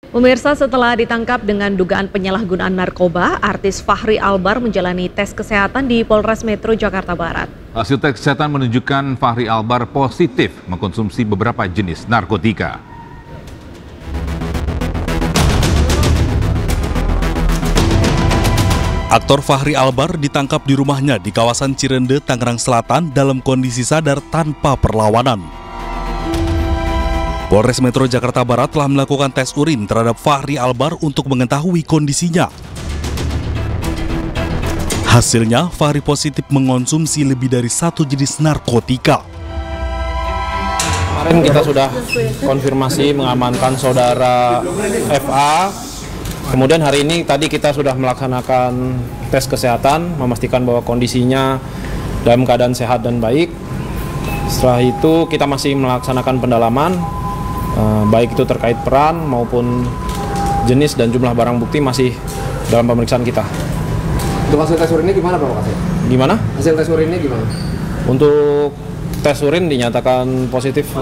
Pemirsa, setelah ditangkap dengan dugaan penyalahgunaan narkoba, artis Fachri Albar menjalani tes kesehatan di Polres Metro Jakarta Barat. Hasil tes kesehatan menunjukkan Fachri Albar positif mengkonsumsi beberapa jenis narkotika. Aktor Fachri Albar ditangkap di rumahnya di kawasan Cirende, Tangerang Selatan dalam kondisi sadar tanpa perlawanan. Polres Metro Jakarta Barat telah melakukan tes urin terhadap Fachri Albar untuk mengetahui kondisinya. Hasilnya, Fachri positif mengonsumsi lebih dari 1 jenis narkotika. Kemarin kita sudah konfirmasi mengamankan saudara FA. Kemudian hari ini tadi kita sudah melaksanakan tes kesehatan, memastikan bahwa kondisinya dalam keadaan sehat dan baik. Setelah itu kita masih melaksanakan pendalaman, baik itu terkait peran maupun jenis dan jumlah barang bukti masih dalam pemeriksaan kita. Untuk hasil tes urinnya gimana Pak Kasih? Gimana? Hasil tes urinnya gimana? Untuk Tes urin dinyatakan positif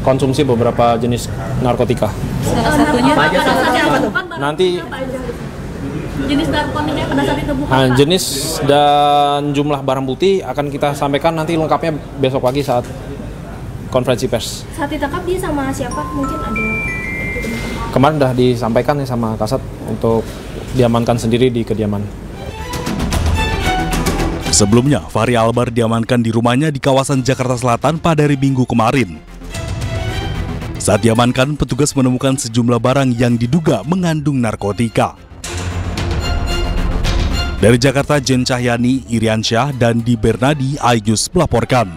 konsumsi beberapa jenis narkotika. Salah satunya Nanti jenis narkotika pada saat itu bukan. jenis dan jumlah barang bukti akan kita sampaikan nanti lengkapnya besok pagi saat konferensi pers. Saat ditangkap dia sama siapa? Mungkin ada. Kemarin sudah disampaikan ya sama Kasat untuk diamankan sendiri di kediaman. Sebelumnya, Fachri Albar diamankan di rumahnya di kawasan Jakarta Selatan pada hari Minggu kemarin. Saat diamankan, petugas menemukan sejumlah barang yang diduga mengandung narkotika. Dari Jakarta, Jen Cahyani, Iriansyah, dan Di Bernadi, Ayus melaporkan.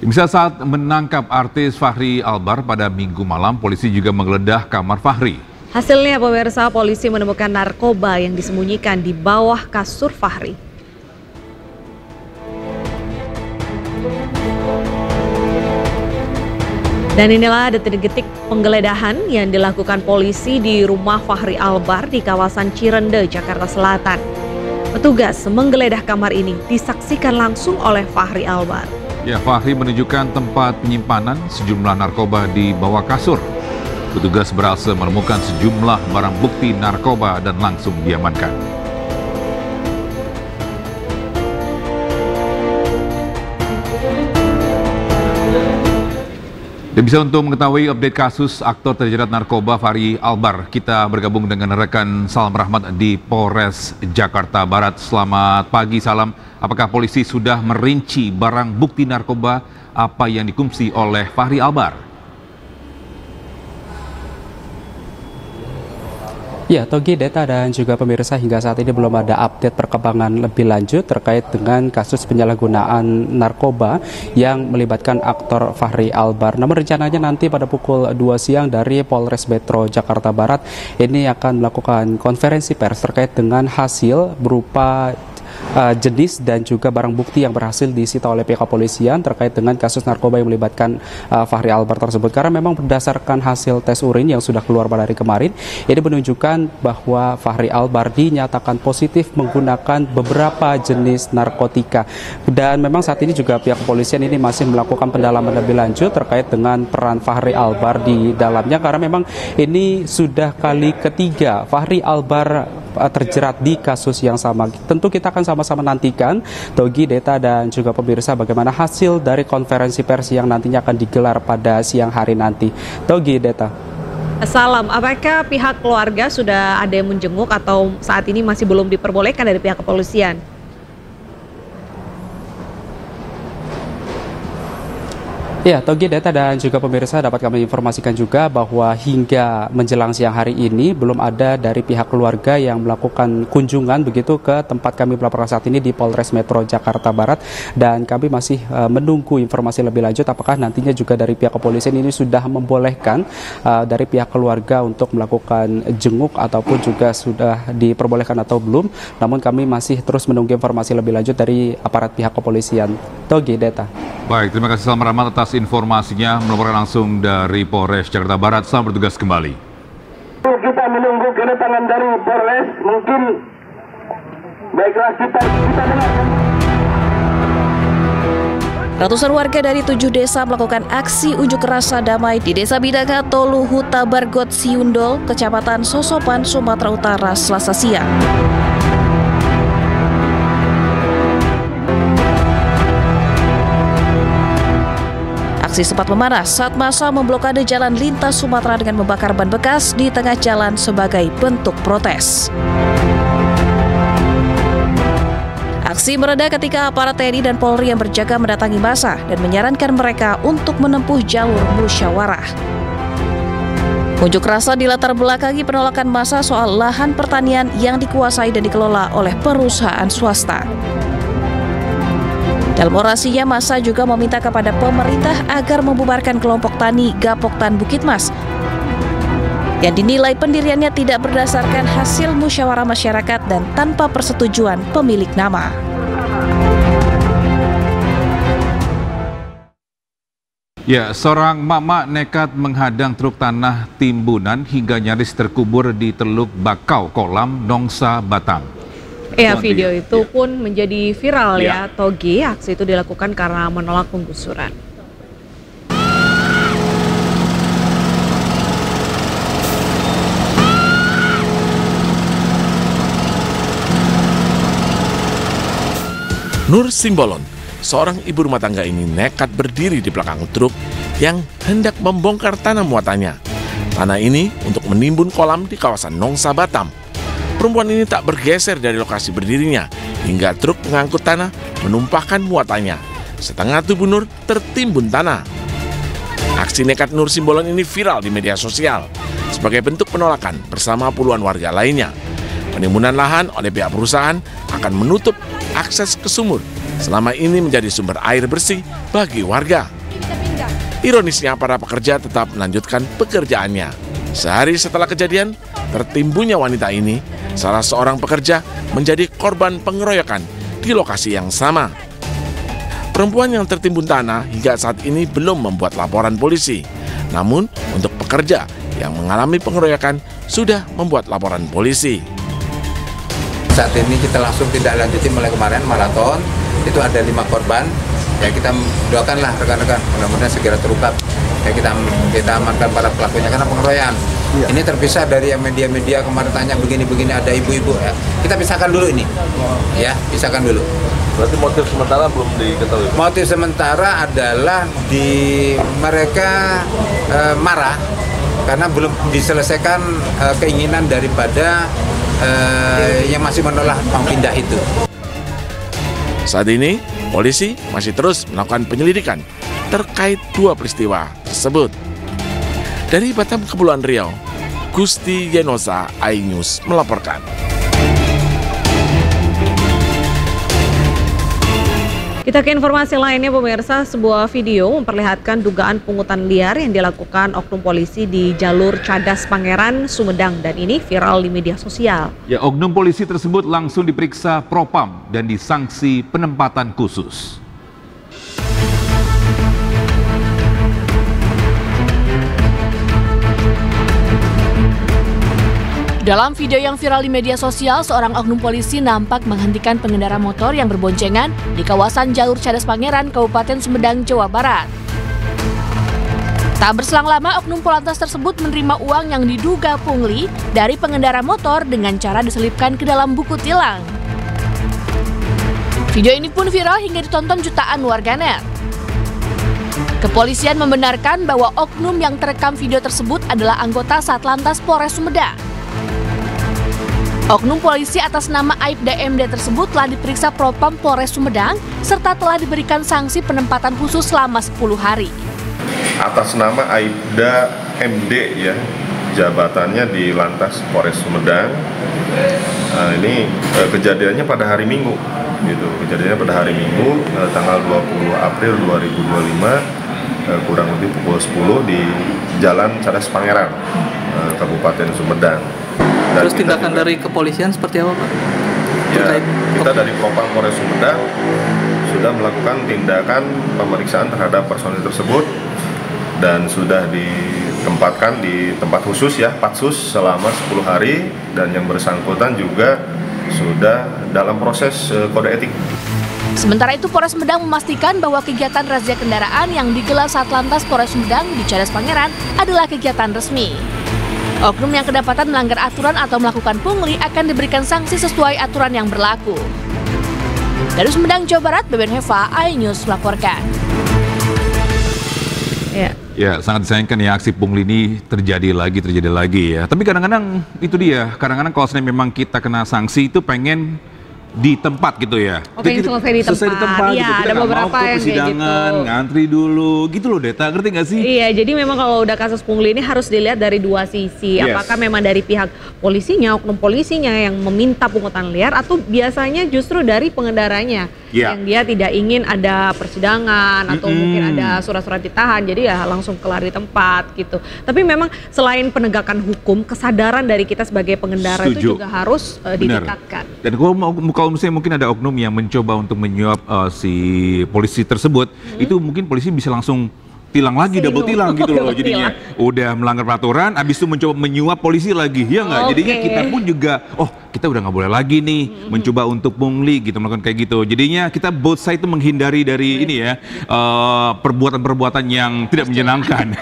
Bisa saat menangkap artis Fachri Albar pada Minggu malam, polisi juga menggeledah kamar Fachri. Hasilnya, pemirsa, polisi menemukan narkoba yang disembunyikan di bawah kasur Fachri. Dan inilah detik-detik penggeledahan yang dilakukan polisi di rumah Fachri Albar di kawasan Cirende, Jakarta Selatan. Petugas menggeledah kamar ini disaksikan langsung oleh Fachri Albar. Ya, Fachri menunjukkan tempat penyimpanan sejumlah narkoba di bawah kasur. Petugas berhasil menemukan sejumlah barang bukti narkoba dan langsung diamankan. Dan bisa untuk mengetahui update kasus aktor terjerat narkoba Fachri Albar, kita bergabung dengan rekan Salam Rahmat di Polres Jakarta Barat. Selamat pagi, Salam. Apakah polisi sudah merinci barang bukti narkoba apa yang dikonsumsi oleh Fachri Albar? Ya, Togi, Deta, dan juga pemirsa, hingga saat ini belum ada update perkembangan lebih lanjut terkait dengan kasus penyalahgunaan narkoba yang melibatkan aktor Fachri Albar. Namun rencananya nanti pada pukul 2 siang dari Polres Metro Jakarta Barat ini akan melakukan konferensi pers terkait dengan hasil berupa jenis dan juga barang bukti yang berhasil disita oleh pihak kepolisian terkait dengan kasus narkoba yang melibatkan Fachri Albar tersebut. Karena memang berdasarkan hasil tes urin yang sudah keluar pada hari kemarin, ini menunjukkan bahwa Fachri Albar dinyatakan positif menggunakan beberapa jenis narkotika. Dan memang saat ini juga pihak kepolisian ini masih melakukan pendalaman lebih lanjut terkait dengan peran Fachri Albar di dalamnya, karena memang ini sudah kali ketiga Fachri Albar terjerat di kasus yang sama. Tentu kita akan sama-sama nantikan, Togi, Deta, dan juga pemirsa, bagaimana hasil dari konferensi pers yang nantinya akan digelar pada siang hari nanti. Togi, Deta. Salam, apakah pihak keluarga sudah ada yang menjenguk atau saat ini masih belum diperbolehkan dari pihak kepolisian? Ya, Togi, Deta, dan juga pemirsa, dapat kami informasikan juga bahwa hingga menjelang siang hari ini belum ada dari pihak keluarga yang melakukan kunjungan begitu ke tempat kami melaporkan saat ini di Polres Metro Jakarta Barat, dan kami masih menunggu informasi lebih lanjut apakah nantinya juga dari pihak kepolisian ini sudah membolehkan dari pihak keluarga untuk melakukan jenguk ataupun juga sudah diperbolehkan atau belum. Namun kami masih terus menunggu informasi lebih lanjut dari aparat pihak kepolisian. Togi, Deta. Baik, terima kasih Salam Rahmat atas informasinya, melaporkan langsung dari Polres Jakarta Barat. Selamat bertugas kembali. Kita menunggu kedatangan dari Polres, mungkin baiklah kita dengarkan. Ratusan warga dari 7 desa melakukan aksi unjuk rasa damai di Desa Bidanga, Tolu, Huta, Bargot, Siundol, Kecamatan Sosopan, Sumatera Utara, Selasa siang. Aksi sempat memanas saat massa memblokade jalan lintas Sumatera dengan membakar ban bekas di tengah jalan sebagai bentuk protes. Aksi mereda ketika aparat TNI dan Polri yang berjaga mendatangi massa dan menyarankan mereka untuk menempuh jalur musyawarah. Unjuk rasa dilatar belakangi penolakan massa soal lahan pertanian yang dikuasai dan dikelola oleh perusahaan swasta. Dalam orasinya, massa juga meminta kepada pemerintah agar membubarkan kelompok tani Gapoktan Bukit Mas yang dinilai pendiriannya tidak berdasarkan hasil musyawarah masyarakat dan tanpa persetujuan pemilik nama. Ya, seorang mama nekat menghadang truk tanah timbunan hingga nyaris terkubur di Teluk Bakau, Kolam, Nongsa, Batam. Ya, video itu pun menjadi viral ya, Togi. Aksi itu dilakukan karena menolak penggusuran. Nur Simbolon, seorang ibu rumah tangga ini nekat berdiri di belakang truk yang hendak membongkar tanah muatannya. Tanah ini untuk menimbun kolam di kawasan Nongsa, Batam. Perempuan ini tak bergeser dari lokasi berdirinya hingga truk pengangkut tanah menumpahkan muatannya. Setengah tubuh Nur tertimbun tanah. Aksi nekat Nur Simbolon ini viral di media sosial sebagai bentuk penolakan bersama puluhan warga lainnya. Penimbunan lahan oleh pihak perusahaan akan menutup akses ke sumur selama ini menjadi sumber air bersih bagi warga. Ironisnya, para pekerja tetap melanjutkan pekerjaannya. Sehari setelah kejadian, tertimbunnya wanita ini, salah seorang pekerja menjadi korban pengeroyokan di lokasi yang sama. Perempuan yang tertimbun tanah hingga saat ini belum membuat laporan polisi. Namun, untuk pekerja yang mengalami pengeroyokan sudah membuat laporan polisi. Saat ini kita langsung tidak lanjuti mulai kemarin maraton, itu ada 5 korban. Ya, kita doakanlah rekan-rekan mudah-mudahan segera terungkap. Ya, kita amankan para pelakunya karena pengeroyokan. Ya. Ini terpisah dari media-media kemarin tanya begini-begini ada ibu-ibu ya. Kita pisahkan dulu ini. Ya, pisahkan dulu. Berarti motif sementara belum diketahui? Motif sementara adalah mereka marah karena belum diselesaikan keinginan daripada yang masih menolak mau pindah itu. Saat ini, polisi masih terus melakukan penyelidikan terkait 2 peristiwa tersebut. Dari Batam, Kepulauan Riau, Gusti Yenosa, iNews melaporkan. Kita ke informasi lainnya, pemirsa. Sebuah video memperlihatkan dugaan pungutan liar yang dilakukan oknum polisi di jalur Cadas Pangeran, Sumedang, dan ini viral di media sosial. Ya, oknum polisi tersebut langsung diperiksa Propam dan disanksi penempatan khusus. Dalam video yang viral di media sosial, seorang oknum polisi nampak menghentikan pengendara motor yang berboncengan di kawasan jalur Cadas Pangeran, Kabupaten Sumedang, Jawa Barat. Tak berselang lama, oknum Polantas tersebut menerima uang yang diduga pungli dari pengendara motor dengan cara diselipkan ke dalam buku tilang. Video ini pun viral hingga ditonton jutaan warganet. Kepolisian membenarkan bahwa oknum yang terekam video tersebut adalah anggota Satlantas Polres Sumedang. Oknum polisi atas nama Aibda MD tersebut telah diperiksa Propam Polres Sumedang serta telah diberikan sanksi penempatan khusus selama 10 hari. Atas nama Aibda MD ya, jabatannya di Lantas Polres Sumedang. Ini kejadiannya pada hari Minggu, gitu. Kejadiannya pada hari Minggu, tanggal 20 April 2025, kurang lebih pukul 10 di Jalan Cadas Pangeran, Kabupaten Sumedang. Dan terus tindakan dari kepolisian seperti apa, Pak? Ya, kita dari Propam Polres Sumedang sudah melakukan tindakan pemeriksaan terhadap personil tersebut dan sudah ditempatkan di tempat khusus ya, Patsus selama 10 hari, dan yang bersangkutan juga sudah dalam proses kode etik. Sementara itu, Polres Sumedang memastikan bahwa kegiatan razia kendaraan yang digelar Satlantas Polres Sumedang di Cadas Pangeran adalah kegiatan resmi. Oknum yang kedapatan melanggar aturan atau melakukan pungli akan diberikan sanksi sesuai aturan yang berlaku. Dari Sumedang, Jawa Barat, Beben Heva, iNews melaporkan. Ya, sangat disayangkan ya aksi pungli ini terjadi lagi ya. Tapi kadang-kadang itu dia, kadang-kadang kalau memang kita kena sanksi itu pengen di tempat gitu ya. Pengen selesai di tempat. Iya, gitu. ada beberapa yang kayak gitu. Ngantri dulu, gitu loh Deta, ngerti nggak sih? Iya, jadi memang kalau udah kasus pungli ini harus dilihat dari dua sisi. Yes. Apakah memang dari pihak polisinya, oknum polisinya yang meminta pungutan liar, atau biasanya justru dari pengendaranya yang dia tidak ingin ada persidangan atau mungkin ada surat-surat ditahan, jadi ya langsung kelar di tempat gitu. Tapi memang selain penegakan hukum, kesadaran dari kita sebagai pengendara itu juga harus ditingkatkan. Dan kalau misalnya mungkin ada oknum yang mencoba untuk menyuap si polisi tersebut, itu mungkin polisi bisa langsung tilang lagi, double tilang gitu loh jadinya. Udah melanggar peraturan, habis itu mencoba menyuap polisi lagi, ya nggak? Jadinya kita pun juga, kita udah nggak boleh lagi nih mencoba untuk pungli gitu, melakukan kayak gitu. Jadinya kita both side itu menghindari dari ini ya, perbuatan-perbuatan yang tidak menyenangkan.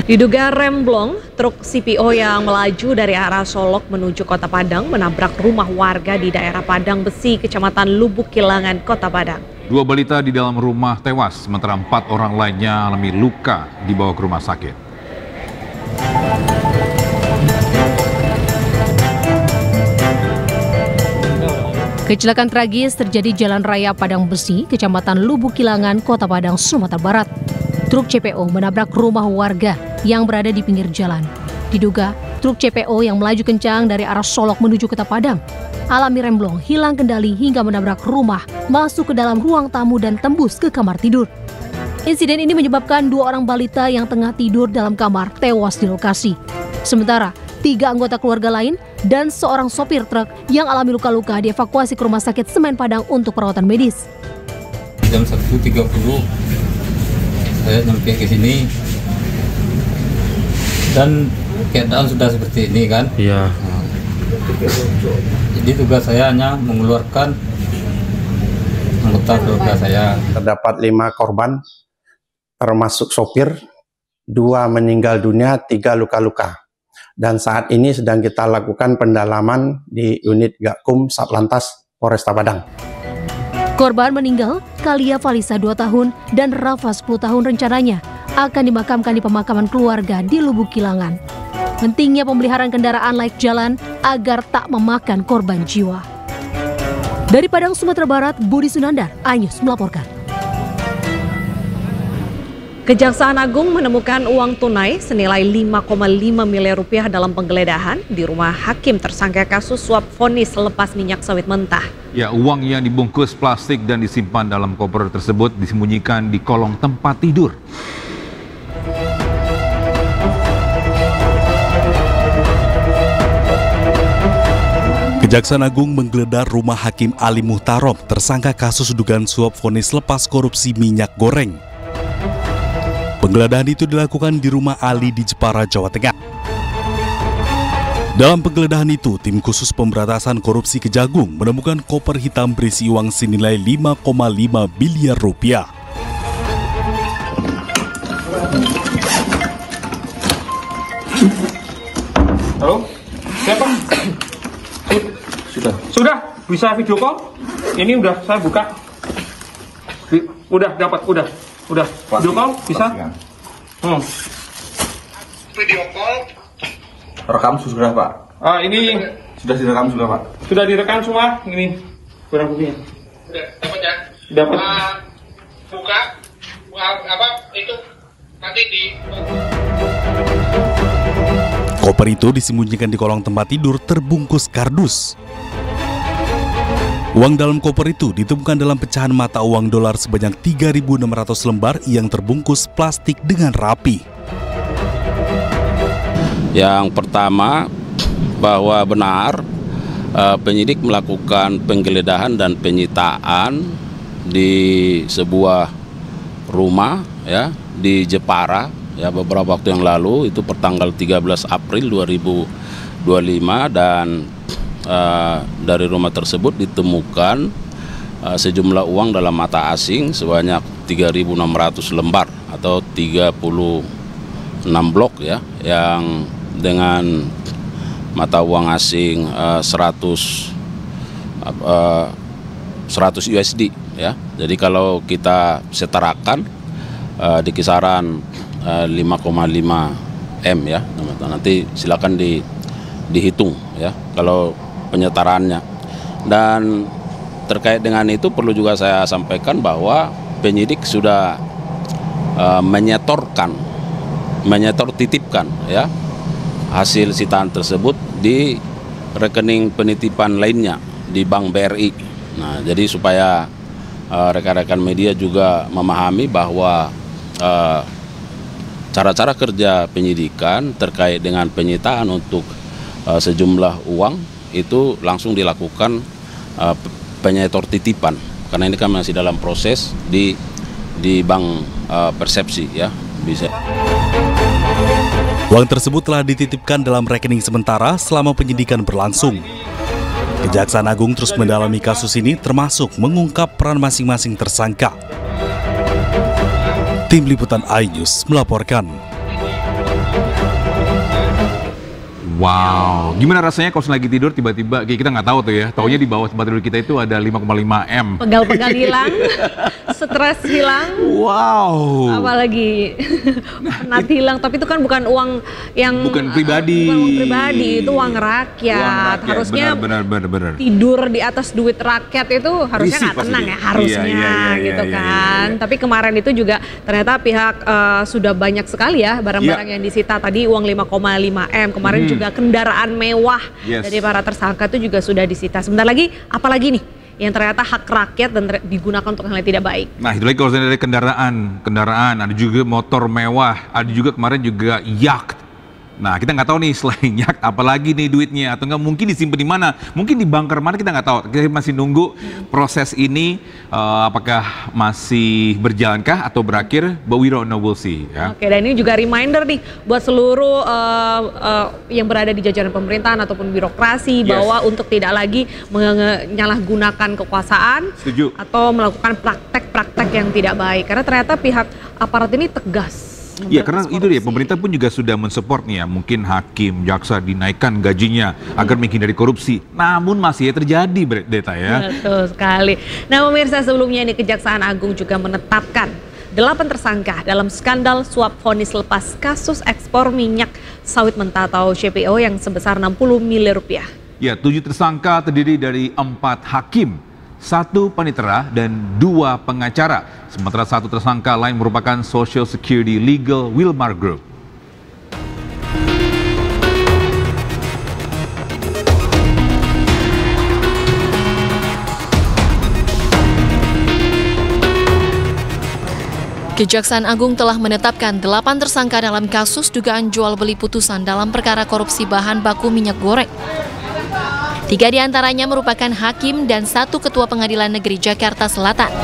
Diduga remblong, truk CPO yang melaju dari arah Solok menuju Kota Padang menabrak rumah warga di daerah Padang Besi, Kecamatan Lubuk Kilangan, Kota Padang. 2 balita di dalam rumah tewas, sementara 4 orang lainnya alami luka dibawa ke rumah sakit. Kecelakaan tragis terjadi Jalan Raya Padang Besi, Kecamatan Lubuk Kilangan, Kota Padang, Sumatera Barat. Truk CPO menabrak rumah warga yang berada di pinggir jalan. Diduga, truk CPO yang melaju kencang dari arah Solok menuju Kota Padang alami remblong, hilang kendali hingga menabrak rumah, masuk ke dalam ruang tamu dan tembus ke kamar tidur. Insiden ini menyebabkan 2 orang balita yang tengah tidur dalam kamar tewas di lokasi. Sementara 3 anggota keluarga lain dan seorang sopir truk yang alami luka-luka dievakuasi ke Rumah Sakit Semen Padang untuk perawatan medis. Jam 1.30 saya nyampe ke sini dan keadaan sudah seperti ini kan. Iya. Jadi tugas saya hanya mengeluarkan anggota keluarga saya. Terdapat 5 korban, termasuk sopir, 2 meninggal dunia, 3 luka-luka. Dan saat ini sedang kita lakukan pendalaman di unit Gakum Satlantas Polresta Padang. Korban meninggal, Kalia Falisa 2 tahun dan Rafa 10 tahun rencananya akan dimakamkan di pemakaman keluarga di Lubuk Kilangan. Pentingnya pemeliharaan kendaraan layak jalan agar tak memakan korban jiwa. Dari Padang, Sumatera Barat, Budi Sunandar, iNews melaporkan. Kejaksaan Agung menemukan uang tunai senilai 5,5 miliar rupiah dalam penggeledahan di rumah hakim tersangka kasus suap vonis lepas minyak sawit mentah. Ya, uang yang dibungkus plastik dan disimpan dalam koper tersebut disembunyikan di kolong tempat tidur. Kejaksaan Agung menggeledah rumah Hakim Ali Muhtarom tersangka kasus dugaan suap vonis lepas korupsi minyak goreng. Penggeledahan itu dilakukan di rumah Ali di Jepara, Jawa Tengah. Dalam penggeledahan itu, tim khusus pemberantasan korupsi Kejagung menemukan koper hitam berisi uang senilai 5,5 miliar rupiah. Halo, siapa? Sudah bisa video call? Ini udah saya buka. Udah dapat, udah video call bisa? Video call Rekam sudah Pak. Ini sudah direkam juga Pak. Sudah direkam semua. Ini barang buktinya. Udah dapat ya? Dapat. Buka apa itu nanti di. Koper itu disembunyikan di kolong tempat tidur terbungkus kardus. Uang dalam koper itu ditemukan dalam pecahan mata uang dolar sebanyak 3.600 lembar yang terbungkus plastik dengan rapi. Yang pertama, bahwa benar penyidik melakukan penggeledahan dan penyitaan di sebuah rumah ya di Jepara ya beberapa waktu yang lalu, itu pertanggal 13 April 2025, dan dari rumah tersebut ditemukan sejumlah uang dalam mata asing sebanyak 3.600 lembar atau 36 blok ya, yang dengan mata uang asing 100 USD ya. Jadi kalau kita setarakan di kisaran 5,5 M ya. Nanti silakan dihitung ya kalau penyetaraannya. Dan terkait dengan itu perlu juga saya sampaikan bahwa penyidik sudah menyetor titipkan ya hasil sitaan tersebut di rekening penitipan lainnya di Bank BRI. Nah, jadi supaya rekan-rekan media juga memahami bahwa cara-cara kerja penyidikan terkait dengan penyitaan untuk sejumlah uang itu langsung dilakukan penyetor titipan, karena ini kan masih dalam proses di Bank Persepsi ya. Bisa. Uang tersebut telah dititipkan dalam rekening sementara selama penyidikan berlangsung. Kejaksaan Agung terus mendalami kasus ini termasuk mengungkap peran masing-masing tersangka. Tim Liputan iNews melaporkan. Wow, gimana rasanya kalau lagi tidur tiba-tiba kita nggak tahu tuh ya, taunya di bawah tempat tidur kita itu ada 5,5 M. Pegal-pegal hilang, stres hilang. Wow. Apalagi penat hilang, tapi itu kan bukan uang yang bukan pribadi. Bukan uang pribadi, itu uang rakyat. Harusnya benar. tidur di atas duit rakyat itu harusnya nggak tenang ya, harusnya gitu kan. Tapi kemarin itu juga ternyata pihak sudah banyak sekali ya barang-barang yang disita. Tadi uang 5,5 M, kemarin juga kendaraan mewah dari para tersangka itu juga sudah disita. Sebentar lagi, apalagi nih yang ternyata hak rakyat dan digunakan untuk hal yang tidak baik. Nah, itu lagi kalau dari kendaraan, ada juga motor mewah, ada juga kemarin juga yacht. Nah, kita nggak tahu nih selain yacht apalagi nih duitnya, atau nggak mungkin disimpan di mana, mungkin di bunker mana, kita nggak tahu. Kita masih nunggu proses ini apakah masih berjalankah atau berakhir, but we don't know, we'll see ya. Oke, dan ini juga reminder nih buat seluruh yang berada di jajaran pemerintahan ataupun birokrasi bahwa untuk tidak lagi menyalahgunakan kekuasaan atau melakukan praktek-praktek yang tidak baik, karena ternyata pihak aparat ini tegas. Ya, karena itu dia, pemerintah pun juga sudah mensupport nih ya, mungkin hakim, jaksa dinaikkan gajinya agar menghindari korupsi. Namun masih terjadi, Deta ya. Betul sekali. Nah, pemirsa, sebelumnya ini Kejaksaan Agung juga menetapkan 8 tersangka dalam skandal suap vonis lepas kasus ekspor minyak sawit mentah atau CPO yang sebesar 60 miliar rupiah. Ya, 7 tersangka terdiri dari 4 hakim, 1 panitera dan 2 pengacara. Sementara 1 tersangka lain merupakan Social Security Legal Wilmar Group. Kejaksaan Agung telah menetapkan 8 tersangka dalam kasus dugaan jual beli putusan dalam perkara korupsi bahan baku minyak goreng. 3 diantaranya merupakan hakim dan 1 ketua Pengadilan Negeri Jakarta Selatan.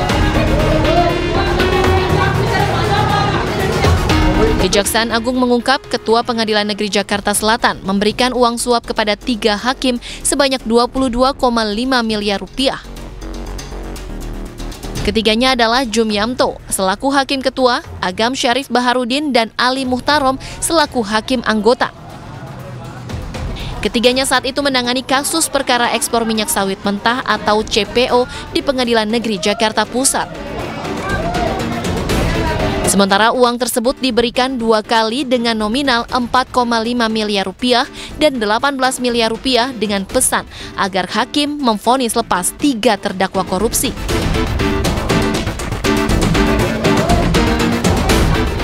Kejaksaan Agung mengungkap Ketua Pengadilan Negeri Jakarta Selatan memberikan uang suap kepada 3 hakim sebanyak 22,5 miliar rupiah. Ketiganya adalah Jumiamto selaku Hakim Ketua, Agam Syarif Baharudin dan Ali Muhtarom selaku Hakim Anggota. Ketiganya saat itu menangani kasus perkara ekspor minyak sawit mentah atau CPO di Pengadilan Negeri Jakarta Pusat. Sementara uang tersebut diberikan 2 kali dengan nominal 4,5 miliar rupiah dan 18 miliar rupiah dengan pesan agar hakim memvonis lepas 3 terdakwa korupsi.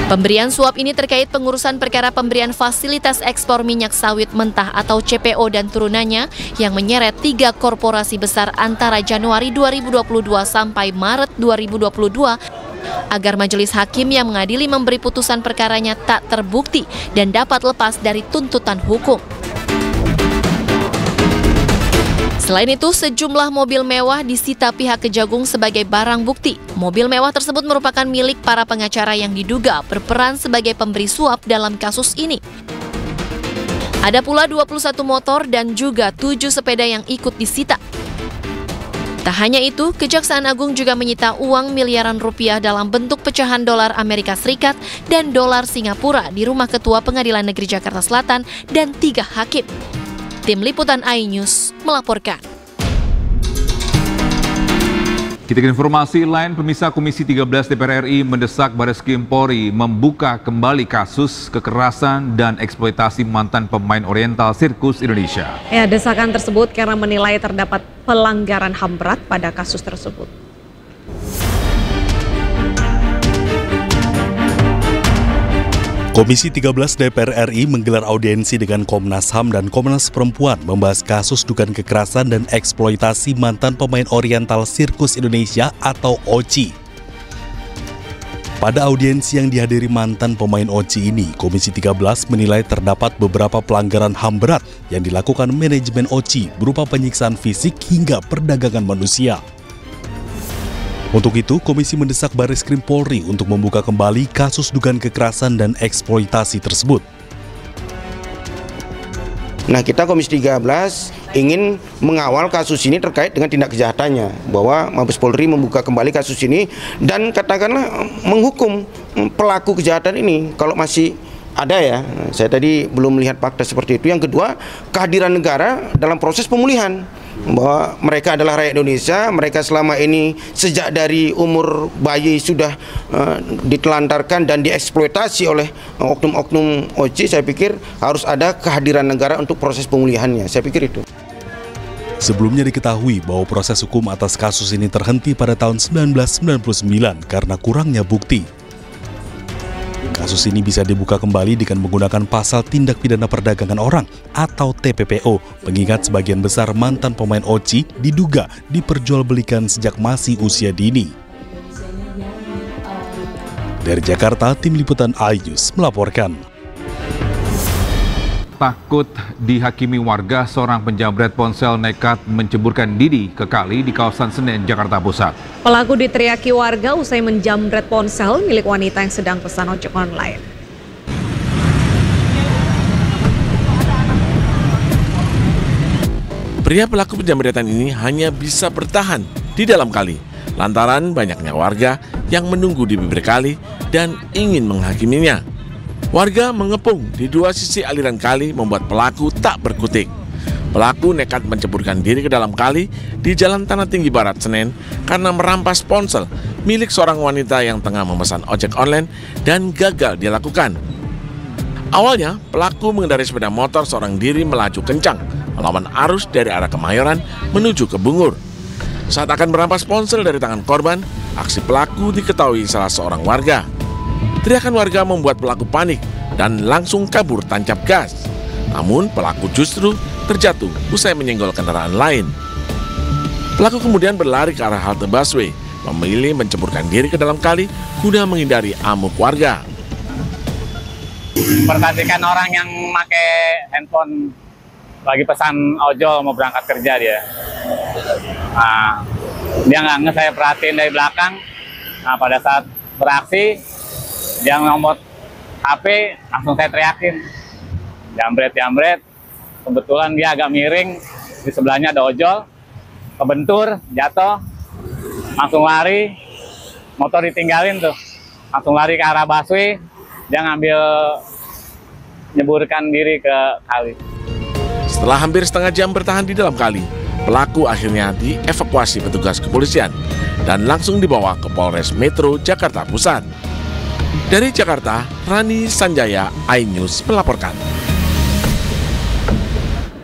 Pemberian suap ini terkait pengurusan perkara pemberian fasilitas ekspor minyak sawit mentah atau CPO dan turunannya yang menyeret 3 korporasi besar antara Januari 2022 sampai Maret 2022 agar majelis hakim yang mengadili memberi putusan perkaranya tak terbukti dan dapat lepas dari tuntutan hukum. Selain itu, sejumlah mobil mewah disita pihak Kejagung sebagai barang bukti. Mobil mewah tersebut merupakan milik para pengacara yang diduga berperan sebagai pemberi suap dalam kasus ini. Ada pula 21 motor dan juga 7 sepeda yang ikut disita. Tak hanya itu, Kejaksaan Agung juga menyita uang miliaran rupiah dalam bentuk pecahan dolar Amerika Serikat dan dolar Singapura di rumah Ketua Pengadilan Negeri Jakarta Selatan dan 3 hakim. Tim Liputan iNews melaporkan. Kita ke informasi lain, pemirsa. Komisi 13 DPR RI mendesak Bareskrim Polri membuka kembali kasus kekerasan dan eksploitasi mantan pemain Oriental Sirkus Indonesia. Ya, desakan tersebut karena menilai terdapat pelanggaran HAM berat pada kasus tersebut. Komisi 13 DPR RI menggelar audiensi dengan Komnas HAM dan Komnas Perempuan membahas kasus dugaan kekerasan dan eksploitasi mantan pemain Oriental Sirkus Indonesia atau OCI. Pada audiensi yang dihadiri mantan pemain OCI ini, Komisi 13 menilai terdapat beberapa pelanggaran HAM berat yang dilakukan manajemen OCI berupa penyiksaan fisik hingga perdagangan manusia. Untuk itu, Komisi mendesak Bareskrim Polri untuk membuka kembali kasus dugaan kekerasan dan eksploitasi tersebut. Nah, kita Komisi 13 ingin mengawal kasus ini terkait dengan tindak kejahatannya, bahwa Mabes Polri membuka kembali kasus ini dan katakanlah menghukum pelaku kejahatan ini kalau masih ada ya. Saya tadi belum melihat fakta seperti itu. Yang kedua, kehadiran negara dalam proses pemulihan, bahwa mereka adalah rakyat Indonesia, mereka selama ini sejak dari umur bayi sudah ditelantarkan dan dieksploitasi oleh oknum-oknum OCI. Saya pikir harus ada kehadiran negara untuk proses pemulihannya. Saya pikir itu. Sebelumnya diketahui bahwa proses hukum atas kasus ini terhenti pada tahun 1999 karena kurangnya bukti. Kasus ini bisa dibuka kembali dengan menggunakan pasal tindak pidana perdagangan orang atau TPPO, mengingat sebagian besar mantan pemain OCI diduga diperjualbelikan sejak masih usia dini. Dari Jakarta, Tim Liputan iNews melaporkan. Takut dihakimi warga, seorang penjamret ponsel nekat menceburkan diri ke kali di kawasan Senen, Jakarta Pusat. Pelaku diteriaki warga usai menjamret ponsel milik wanita yang sedang pesan ojek online. Pria pelaku penjamretan ini hanya bisa bertahan di dalam kali lantaran banyaknya warga yang menunggu di bibir kali dan ingin menghakiminya. Warga mengepung di dua sisi aliran kali membuat pelaku tak berkutik. Pelaku nekat menceburkan diri ke dalam kali di Jalan Tanah Tinggi Barat, Senen karena merampas ponsel milik seorang wanita yang tengah memesan ojek online dan gagal dilakukan. Awalnya, pelaku mengendarai sepeda motor seorang diri melaju kencang melawan arus dari arah Kemayoran menuju ke Bungur. Saat akan merampas ponsel dari tangan korban, aksi pelaku diketahui salah seorang warga. Teriakan warga membuat pelaku panik dan langsung kabur tancap gas. Namun pelaku justru terjatuh usai menyenggol kendaraan lain. Pelaku kemudian berlari ke arah halte busway, memilih menceburkan diri ke dalam kali guna menghindari amuk warga. Perhatikan orang yang pakai handphone lagi pesan ojol mau berangkat kerja dia. Nah, dia nggak nge, saya perhatiin dari belakang. Nah, pada saat beraksi dia ngomot HP, langsung saya teriakin, jambret. Kebetulan dia agak miring, di sebelahnya ada ojol, kebentur, jatuh, langsung lari, motor ditinggalin tuh, langsung lari ke arah busway, dia nyeburkan diri ke kali. Setelah hampir setengah jam bertahan di dalam kali, pelaku akhirnya dievakuasi petugas kepolisian dan langsung dibawa ke Polres Metro Jakarta Pusat. Dari Jakarta, Rani Sanjaya, iNews melaporkan.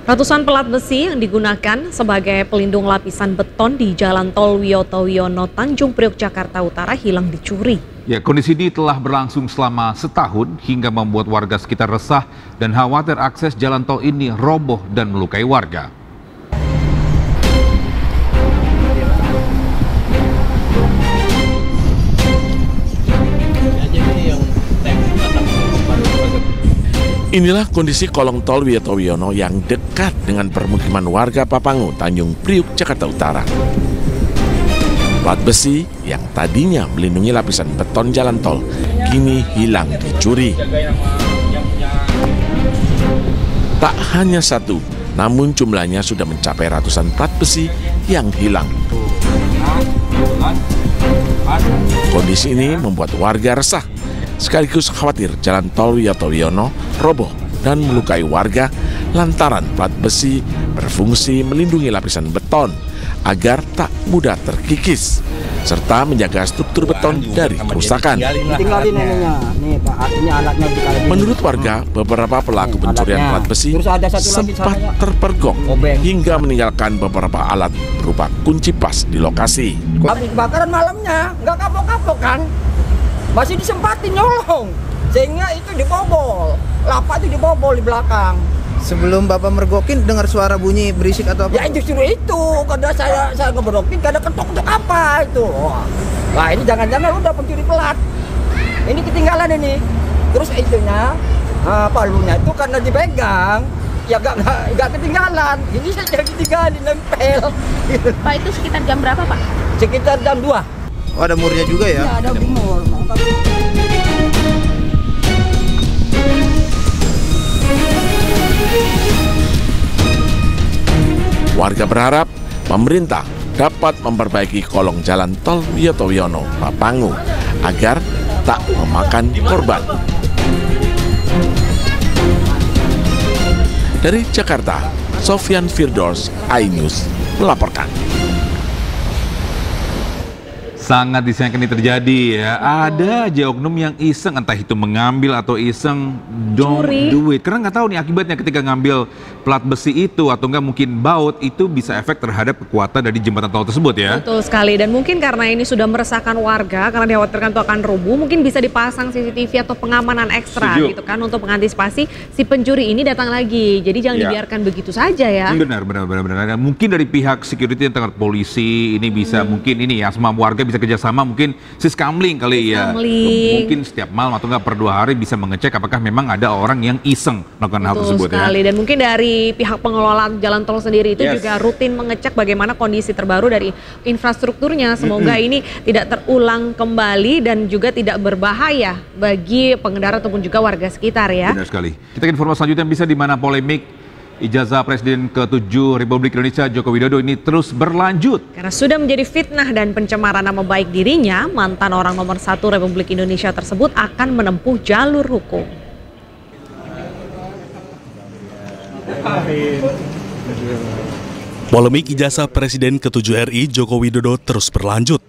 Ratusan pelat besi yang digunakan sebagai pelindung lapisan beton di Jalan Tol Wiyoto Wiono, Tanjung Priok, Jakarta Utara hilang dicuri. Ya, kondisi ini telah berlangsung selama setahun hingga membuat warga sekitar resah dan khawatir akses jalan tol ini roboh dan melukai warga. Inilah kondisi kolong tol Wiyoto Wiono yang dekat dengan permukiman warga Papangu, Tanjung Priok, Jakarta Utara. Plat besi yang tadinya melindungi lapisan beton jalan tol kini hilang dicuri. Tak hanya satu, namun jumlahnya sudah mencapai ratusan plat besi yang hilang. Kondisi ini membuat warga resah, sekaligus khawatir jalan tol Wiyoto Wiono roboh dan melukai warga lantaran plat besi berfungsi melindungi lapisan beton agar tak mudah terkikis, serta menjaga struktur beton dari kerusakan. Menurut warga, beberapa pelaku pencurian plat besi sempat terpergok hingga meninggalkan beberapa alat berupa kunci pas di lokasi. Habis kebakaran malamnya, nggak kapok-kapok kan? Masih disempatin nyolong, sehingga itu dibobol. Lapak itu dibobol di belakang. Sebelum Bapak mergokin dengar suara bunyi berisik atau apa? Ya justru itu, karena saya ngeberokin, karena ketok untuk apa itu? Nah ini jangan-jangan udah pencuri plat. Ini ketinggalan ini. Terus itunya, palunya itu karena dipegang, ya nggak ketinggalan. Ini saya ketinggalan, nempel. Pak, itu sekitar jam berapa, Pak? Sekitar jam 2. Oh, ada murnya juga ya? Ya, ada mur. Warga berharap pemerintah dapat memperbaiki kolong jalan tol Wiyoto Wiono Papangu agar tak memakan korban. Dari Jakarta, Sofyan Firdaus, iNews melaporkan. Sangat disayangkan ini terjadi ya. Ada aja oknum yang iseng, entah itu mengambil atau iseng don't do it. Karena nggak tahu nih akibatnya ketika ngambil plat besi itu atau enggak mungkin baut, itu bisa efek terhadap kekuatan dari jembatan tol tersebut ya. Betul sekali, dan mungkin karena ini sudah meresahkan warga karena dikhawatirkan itu akan rubuh, mungkin bisa dipasang CCTV atau pengamanan ekstra gitu kan untuk mengantisipasi si pencuri ini datang lagi. Jadi jangan dibiarkan begitu saja ya. Benar. Dan mungkin dari pihak security, tengah polisi ini bisa mungkin ini ya, semua warga bisa kerjasama, mungkin siskamling kali ya. Mungkin setiap malam atau enggak per 2 hari bisa mengecek apakah memang ada orang yang iseng melakukan hal tersebut sekali. Dan mungkin dari pihak pengelola jalan tol sendiri itu juga rutin mengecek bagaimana kondisi terbaru dari infrastrukturnya. Semoga ini tidak terulang kembali dan juga tidak berbahaya bagi pengendara ataupun juga warga sekitar ya. Benar sekali. Kita ke informasi selanjutnya, bisa di mana polemik ijazah Presiden ke-7 Republik Indonesia Joko Widodo ini terus berlanjut. Karena sudah menjadi fitnah dan pencemaran nama baik dirinya, mantan orang nomor 1 Republik Indonesia tersebut akan menempuh jalur hukum. Polemik ijazah Presiden ke-7 RI Joko Widodo terus berlanjut.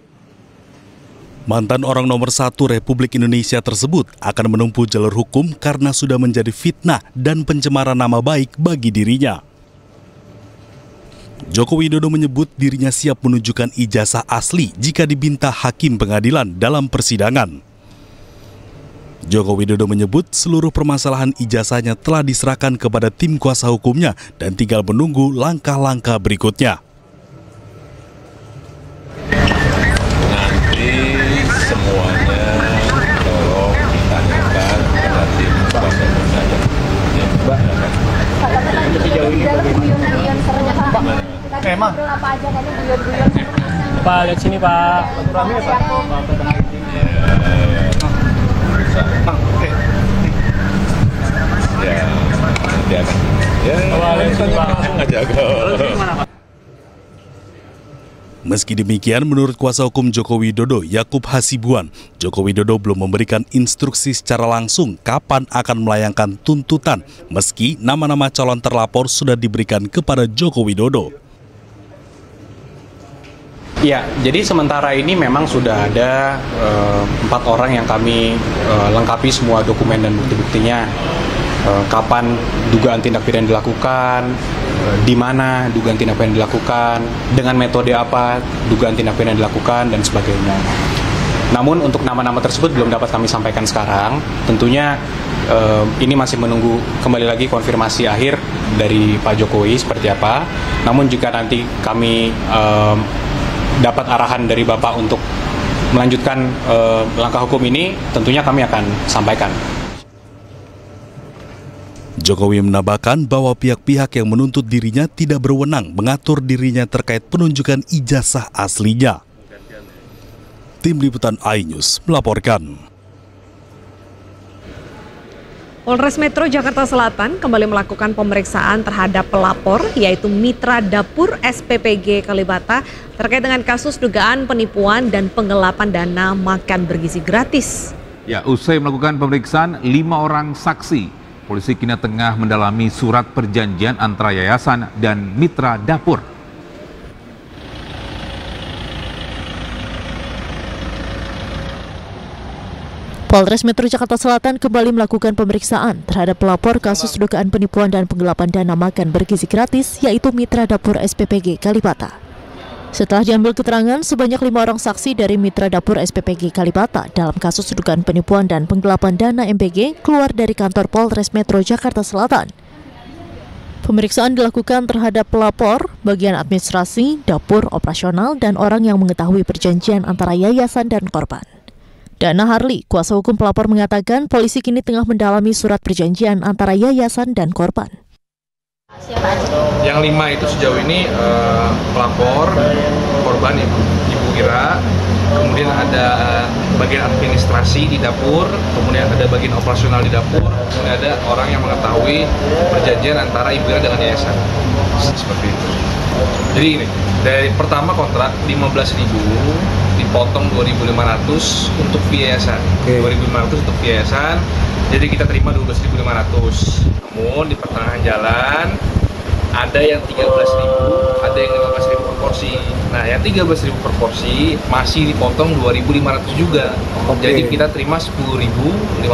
Mantan orang nomor 1 Republik Indonesia tersebut akan menempuh jalur hukum karena sudah menjadi fitnah dan pencemaran nama baik bagi dirinya. Joko Widodo menyebut dirinya siap menunjukkan ijazah asli jika diminta hakim pengadilan dalam persidangan. Joko Widodo menyebut seluruh permasalahan ijazahnya telah diserahkan kepada tim kuasa hukumnya dan tinggal menunggu langkah-langkah berikutnya. Semuanya tolong ditanyakan kepada tim kuasa hukumnya. Emang Pak, lihat sini Pak. rame ya Pak. Ya, nanti akan. Ya, lihat sini Pak. Langsung aja kok. Meski demikian, menurut kuasa hukum Joko Widodo, Yakub Hasibuan, Joko Widodo belum memberikan instruksi secara langsung kapan akan melayangkan tuntutan, meski nama-nama calon terlapor sudah diberikan kepada Joko Widodo. Ya, jadi sementara ini memang sudah ada 4 orang yang kami lengkapi semua dokumen dan bukti-buktinya. Kapan dugaan tindak pidana dilakukan, di mana dugaan tindak pidana dilakukan, dengan metode apa dugaan tindak pidana dilakukan, dan sebagainya. Namun untuk nama-nama tersebut belum dapat kami sampaikan sekarang. Tentunya ini masih menunggu kembali lagi konfirmasi akhir dari Pak Jokowi seperti apa. Namun jika nanti kami dapat arahan dari Bapak untuk melanjutkan langkah hukum ini, tentunya kami akan sampaikan. Jokowi menambahkan bahwa pihak-pihak yang menuntut dirinya tidak berwenang mengatur dirinya terkait penunjukan ijazah aslinya. Tim Liputan iNews melaporkan. Polres Metro Jakarta Selatan kembali melakukan pemeriksaan terhadap pelapor yaitu Mitra Dapur SPPG Kalibata terkait dengan kasus dugaan penipuan dan penggelapan dana makan bergizi gratis. Ya, usai melakukan pemeriksaan 5 orang saksi, polisi kini tengah mendalami surat perjanjian antara yayasan dan Mitra Dapur. Polres Metro Jakarta Selatan kembali melakukan pemeriksaan terhadap pelapor kasus dugaan penipuan dan penggelapan dana makan bergizi gratis yaitu Mitra Dapur SPPG Kalibata. Setelah diambil keterangan, sebanyak 5 orang saksi dari Mitra Dapur SPPG Kalibata dalam kasus dugaan penipuan dan penggelapan dana MBG keluar dari kantor Polres Metro Jakarta Selatan. Pemeriksaan dilakukan terhadap pelapor, bagian administrasi, dapur, operasional, dan orang yang mengetahui perjanjian antara yayasan dan korban. Dana Harli, kuasa hukum pelapor, mengatakan polisi kini tengah mendalami surat perjanjian antara yayasan dan korban. Yang 5 itu sejauh ini pelapor, korban Ibu Ira, kemudian ada bagian administrasi di dapur, kemudian ada bagian operasional di dapur, kemudian ada orang yang mengetahui perjanjian antara Ibu Ira dengan yayasan. Seperti itu. Jadi ini, dari pertama kontrak 15.000 dipotong 2.500 untuk yayasan. 2.500 untuk yayasan. Jadi kita terima 12.500. Namun di pertengahan jalan ada yang 13.000, ada yang 15.000 per porsi. Nah, yang 13.000 per porsi masih dipotong 2.500 juga. Jadi kita terima 10.500.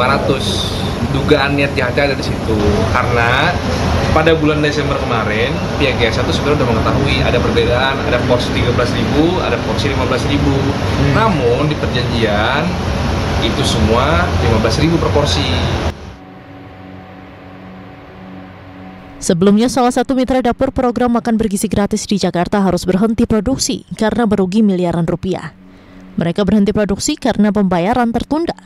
Dugaan niat jahatnya ada di situ. Karena pada bulan Desember kemarin, pihak yayasan itu sebenarnya sudah mengetahui ada perbedaan, ada porsi 13.000, ada porsi 15.000. Namun di perjanjian itu semua 15.000 per porsi. Sebelumnya, salah satu mitra dapur program makan bergizi gratis di Jakarta harus berhenti produksi karena merugi miliaran rupiah. Mereka berhenti produksi karena pembayaran tertunda.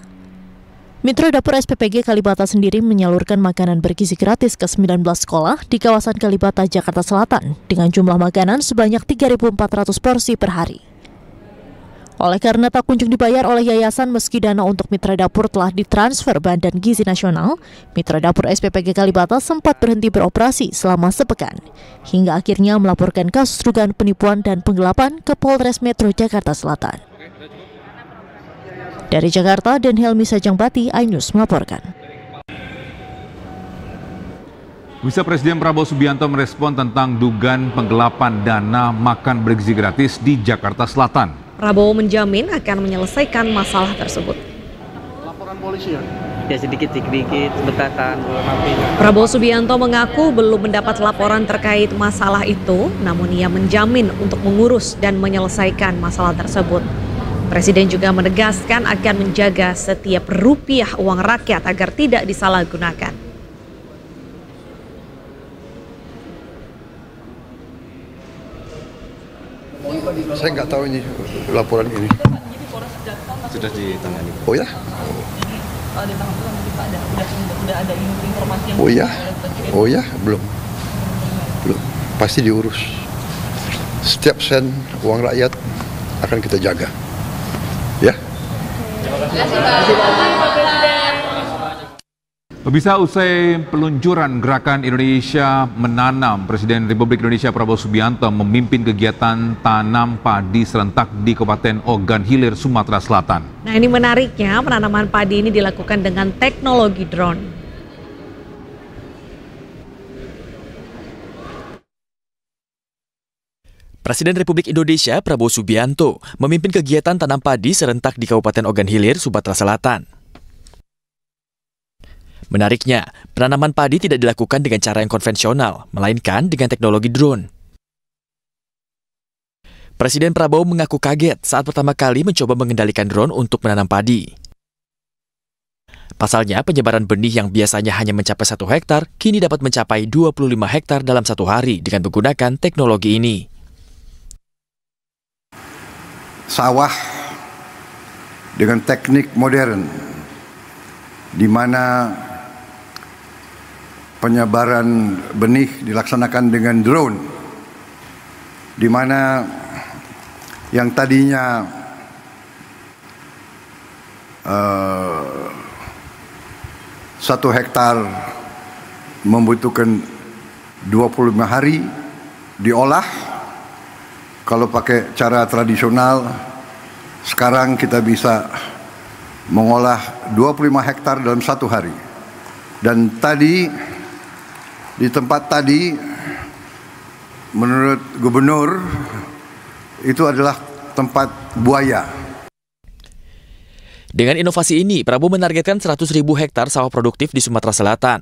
Mitra Dapur SPPG Kalibata sendiri menyalurkan makanan bergizi gratis ke 19 sekolah di kawasan Kalibata, Jakarta Selatan dengan jumlah makanan sebanyak 3.400 porsi per hari. Oleh karena tak kunjung dibayar oleh yayasan meski dana untuk Mitra Dapur telah ditransfer Badan Gizi Nasional, Mitra Dapur SPPG Kalibata sempat berhenti beroperasi selama sepekan, hingga akhirnya melaporkan kasus dugaan penipuan dan penggelapan ke Polres Metro Jakarta Selatan. Dari Jakarta, Dan Helmi Sajangbati, iNews melaporkan. Bisa Presiden Prabowo Subianto merespon tentang dugaan penggelapan dana makan bergizi gratis di Jakarta Selatan. Prabowo menjamin akan menyelesaikan masalah tersebut. Laporan polisi ya sedikit-sedikit sebentar kan. Prabowo Subianto mengaku belum mendapat laporan terkait masalah itu, namun ia menjamin untuk mengurus dan menyelesaikan masalah tersebut. Presiden juga menegaskan akan menjaga setiap rupiah uang rakyat agar tidak disalahgunakan. Saya nggak tahu ini laporan ini. Sudah ditangani. Oh ya? Udah ada informasi yang Oh ya, belum. Pasti diurus. Setiap sen uang rakyat akan kita jaga. Ya. Pemirsa, usai peluncuran Gerakan Indonesia Menanam, Presiden Republik Indonesia Prabowo Subianto memimpin kegiatan tanam padi serentak di Kabupaten Ogan Hilir, Sumatera Selatan. Nah, ini menariknya, penanaman padi ini dilakukan dengan teknologi drone. Presiden Republik Indonesia Prabowo Subianto memimpin kegiatan tanam padi serentak di Kabupaten Ogan Hilir, Sumatera Selatan. Menariknya, penanaman padi tidak dilakukan dengan cara yang konvensional, melainkan dengan teknologi drone. Presiden Prabowo mengaku kaget saat pertama kali mencoba mengendalikan drone untuk menanam padi. Pasalnya, penyebaran benih yang biasanya hanya mencapai 1 hektar, kini dapat mencapai 25 hektar dalam 1 hari dengan menggunakan teknologi ini. Sawah dengan teknik modern, di mana penyebaran benih dilaksanakan dengan drone, di mana yang tadinya 1 hektar membutuhkan 25 hari diolah. Kalau pakai cara tradisional, sekarang kita bisa mengolah 25 hektar dalam 1 hari. Dan tadi, di tempat tadi, menurut gubernur, itu adalah tempat buaya. Dengan inovasi ini, Prabowo menargetkan 100.000 hektar sawah produktif di Sumatera Selatan.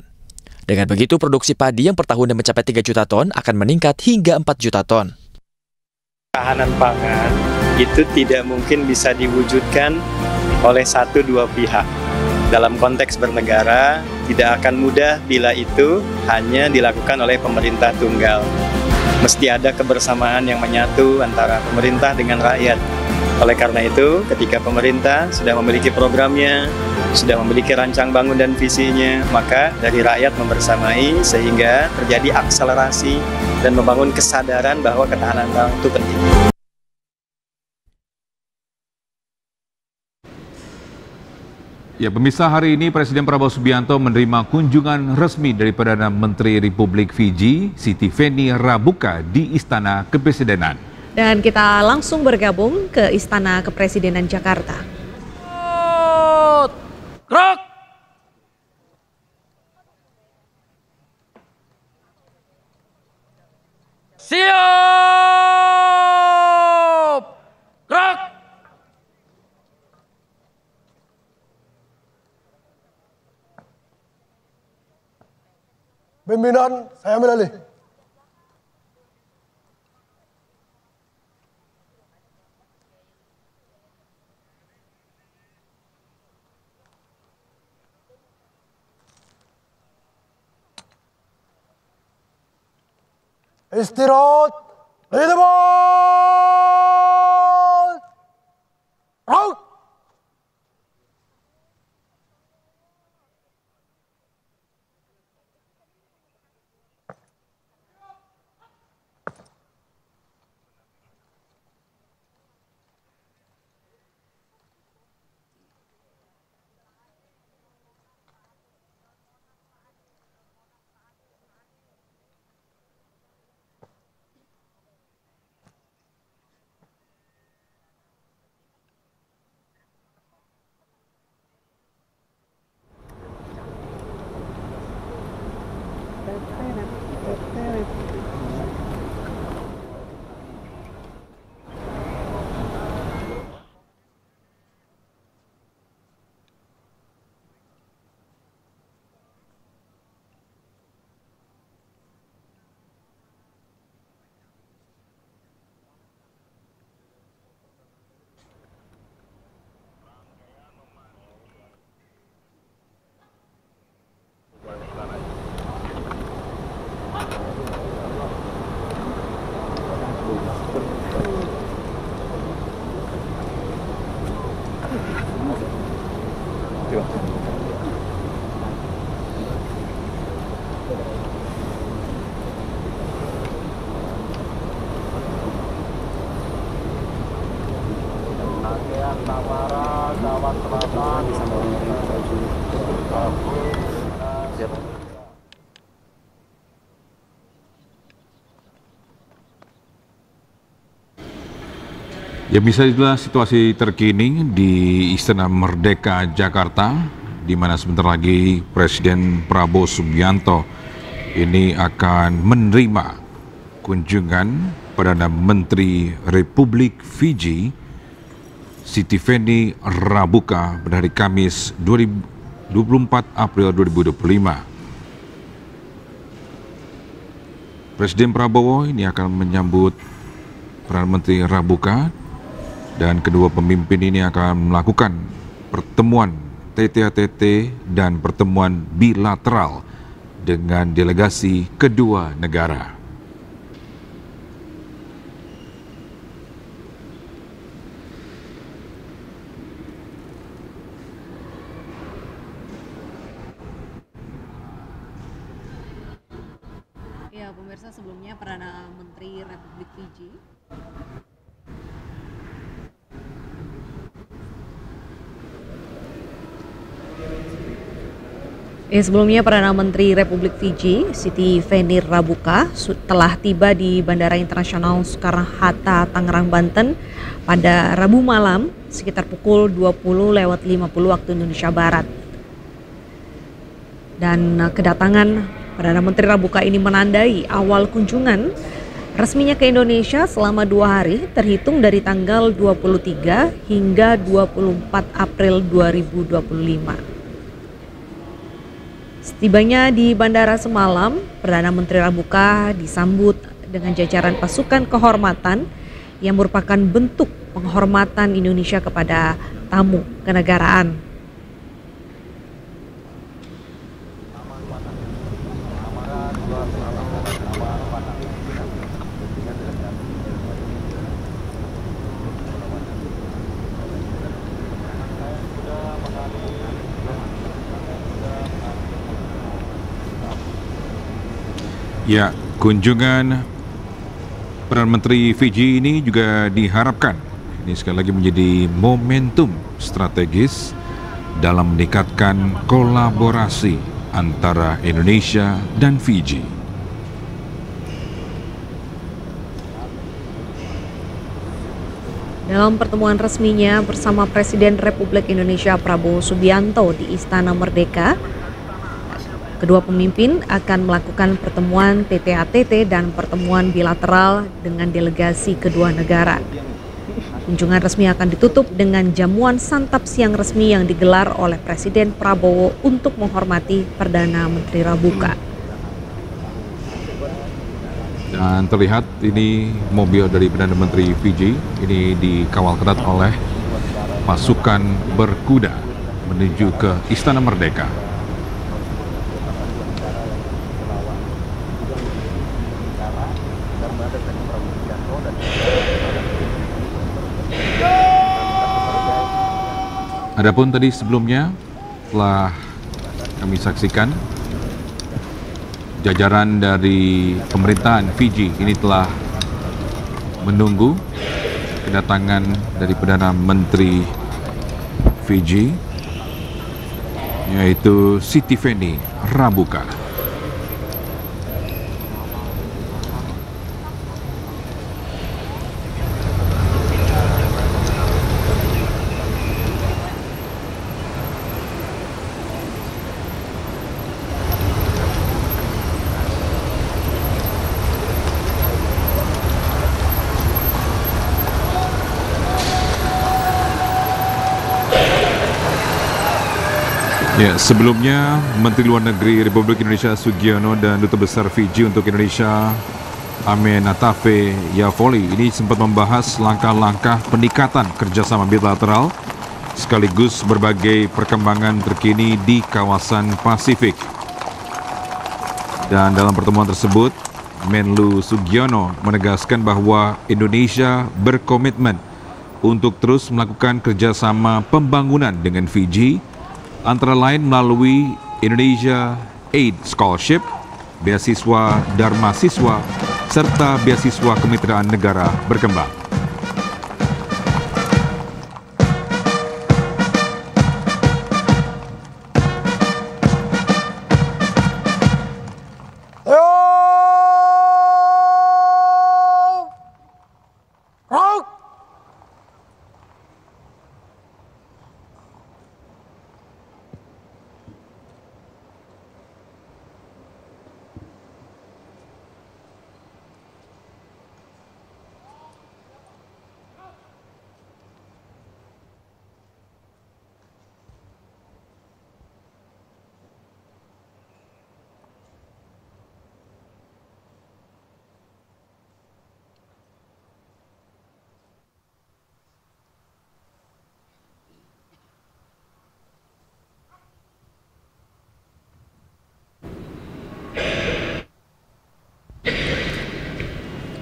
Dengan begitu, produksi padi yang per tahunnya mencapai 3 juta ton akan meningkat hingga 4 juta ton. Ketahanan pangan itu tidak mungkin bisa diwujudkan oleh 1-2 pihak. Dalam konteks bernegara, tidak akan mudah bila itu hanya dilakukan oleh pemerintah tunggal. Mesti ada kebersamaan yang menyatu antara pemerintah dengan rakyat. Oleh karena itu, ketika pemerintah sudah memiliki programnya, sudah memiliki rancang bangun dan visinya, maka dari rakyat membersamai sehingga terjadi akselerasi dan membangun kesadaran bahwa ketahanan pangan itu penting. Ya, pemirsa, hari ini Presiden Prabowo Subianto menerima kunjungan resmi dari Perdana Menteri Republik Fiji, Siti Feni Rabuka di Istana Kepresidenan. Dan kita langsung bergabung ke Istana Kepresidenan Jakarta. Gerak! Siap! Gerak! Pimpinan, saya ambil alih. Istirahat, leaderboard, out. Ya, bisa itulah situasi terkini di Istana Merdeka Jakarta, di mana sebentar lagi Presiden Prabowo Subianto ini akan menerima kunjungan Perdana Menteri Republik Fiji, Siti Feni Rabuka, pada hari Kamis 24 April 2025. Presiden Prabowo ini akan menyambut Perdana Menteri Rabuka, dan kedua pemimpin ini akan melakukan pertemuan TT-TT dan pertemuan bilateral dengan delegasi kedua negara. Ya, pemirsa, sebelumnya Perdana Menteri Republik Fiji Sebelumnya Perdana Menteri Republik Fiji, Siti Feni Rabuka, telah tiba di Bandara Internasional Soekarno-Hatta, Tangerang, Banten pada Rabu malam sekitar pukul 20.50 waktu Indonesia Barat. Dan kedatangan Perdana Menteri Rabuka ini menandai awal kunjungan resminya ke Indonesia selama 2 hari terhitung dari tanggal 23 hingga 24 April 2025. Setibanya di bandara semalam, Perdana Menteri Rabuka disambut dengan jajaran pasukan kehormatan yang merupakan bentuk penghormatan Indonesia kepada tamu kenegaraan. Ya, kunjungan Perdana Menteri Fiji ini juga diharapkan ini sekali lagi menjadi momentum strategis dalam meningkatkan kolaborasi antara Indonesia dan Fiji. Dalam pertemuan resminya bersama Presiden Republik Indonesia Prabowo Subianto di Istana Merdeka, kedua pemimpin akan melakukan pertemuan TT-ATT dan pertemuan bilateral dengan delegasi kedua negara. Kunjungan resmi akan ditutup dengan jamuan santap siang resmi yang digelar oleh Presiden Prabowo untuk menghormati Perdana Menteri Rabuka. Dan terlihat ini mobil dari Perdana Menteri Fiji ini dikawal ketat oleh pasukan berkuda menuju ke Istana Merdeka. Adapun tadi sebelumnya telah kami saksikan jajaran dari pemerintahan Fiji ini telah menunggu kedatangan dari Perdana Menteri Fiji, yaitu Siti Feni Rabuka. Ya, sebelumnya Menteri Luar Negeri Republik Indonesia Sugiono dan Duta Besar Fiji untuk Indonesia Amenatafe Yavoli ini sempat membahas langkah-langkah peningkatan kerjasama bilateral sekaligus berbagai perkembangan terkini di kawasan Pasifik. Dan dalam pertemuan tersebut, Menlu Sugiono menegaskan bahwa Indonesia berkomitmen untuk terus melakukan kerjasama pembangunan dengan Fiji, antara lain melalui Indonesia Aid Scholarship, beasiswa Dharma Siswa, serta beasiswa kemitraan negara berkembang.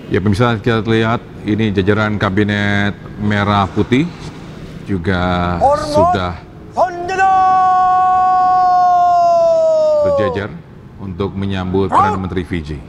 Ya pemirsa, kita lihat ini jajaran kabinet merah putih juga sudah berjajar untuk menyambut Perdana Menteri Fiji.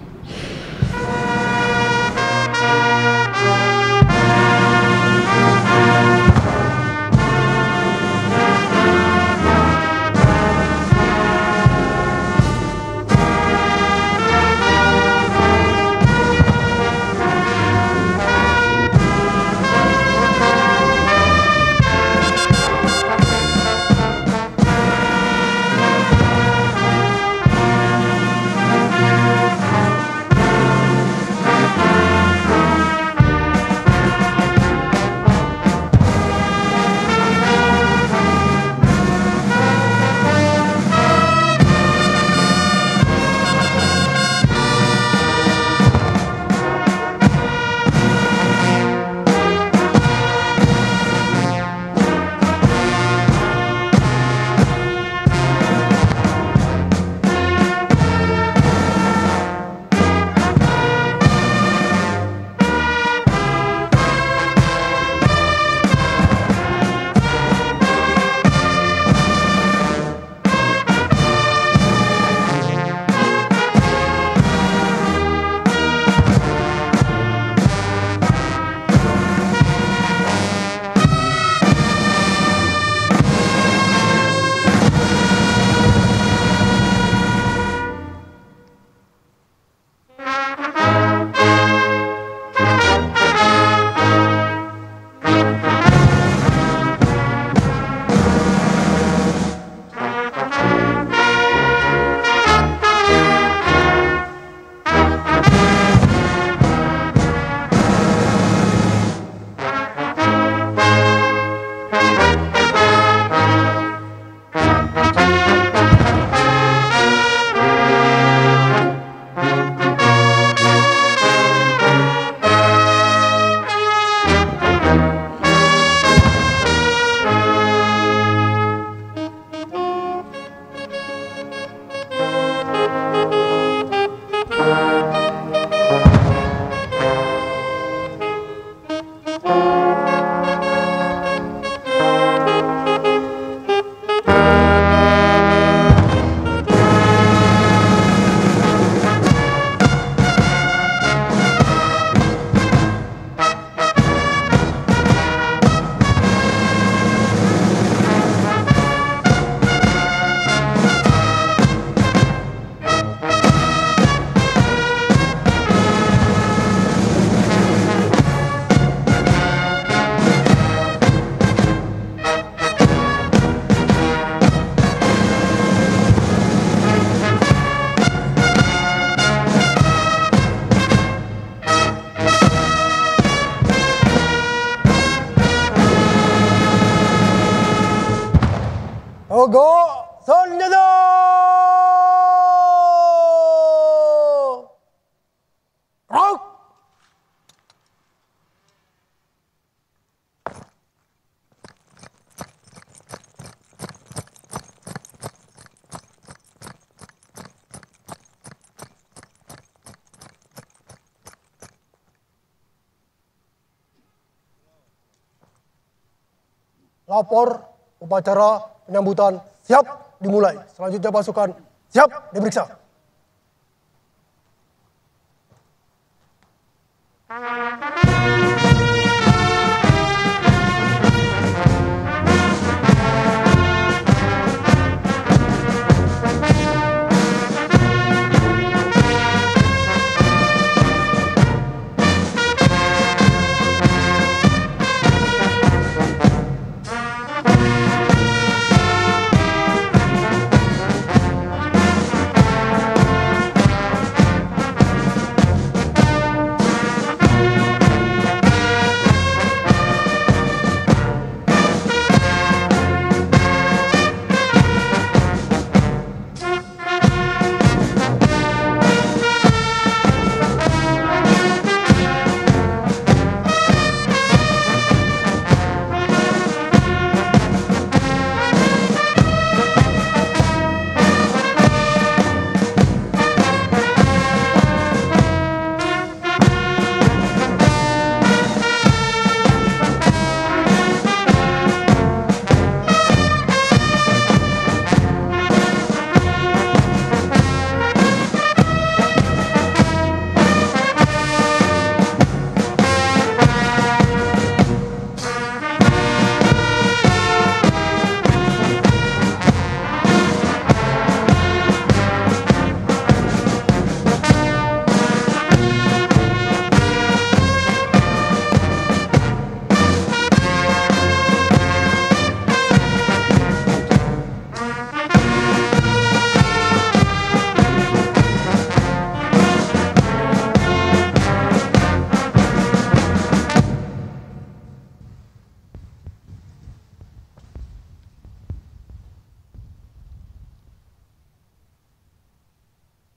lapor upacara penyambutan siap dimulai. Selanjutnya pasukan siap diperiksa.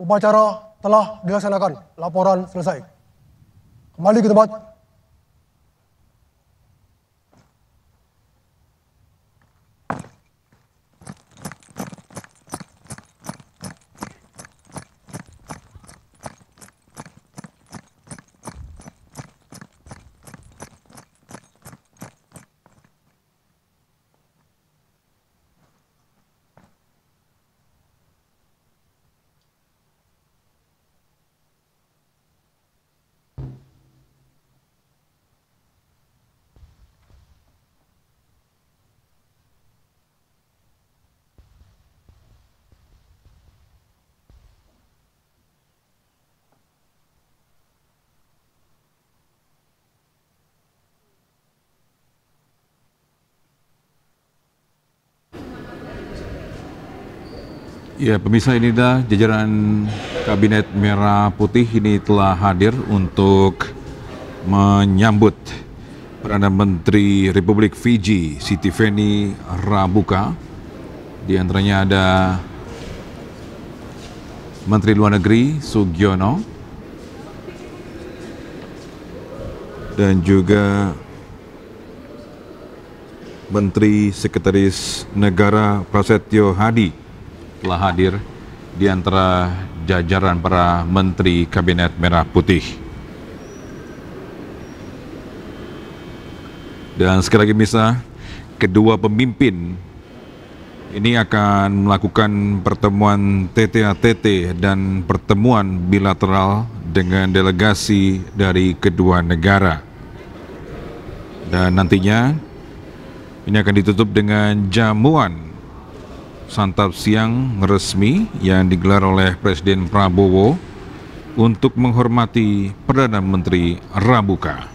Upacara telah dilaksanakan. Laporan selesai. Kembali ke tempat. Ya, pemirsa, ini dah jajaran Kabinet Merah Putih ini telah hadir untuk menyambut Perdana Menteri Republik Fiji, Sitiveni Rabuka. Di antaranya ada Menteri Luar Negeri Sugiono dan juga Menteri Sekretaris Negara Prasetyo Hadi telah hadir di antara jajaran para Menteri Kabinet Merah Putih. Dan sekali lagi pemirsa, kedua pemimpin ini akan melakukan pertemuan TT-ATT dan pertemuan bilateral dengan delegasi dari kedua negara. Dan nantinya ini akan ditutup dengan jamuan santap siang resmi yang digelar oleh Presiden Prabowo untuk menghormati Perdana Menteri Rabuka.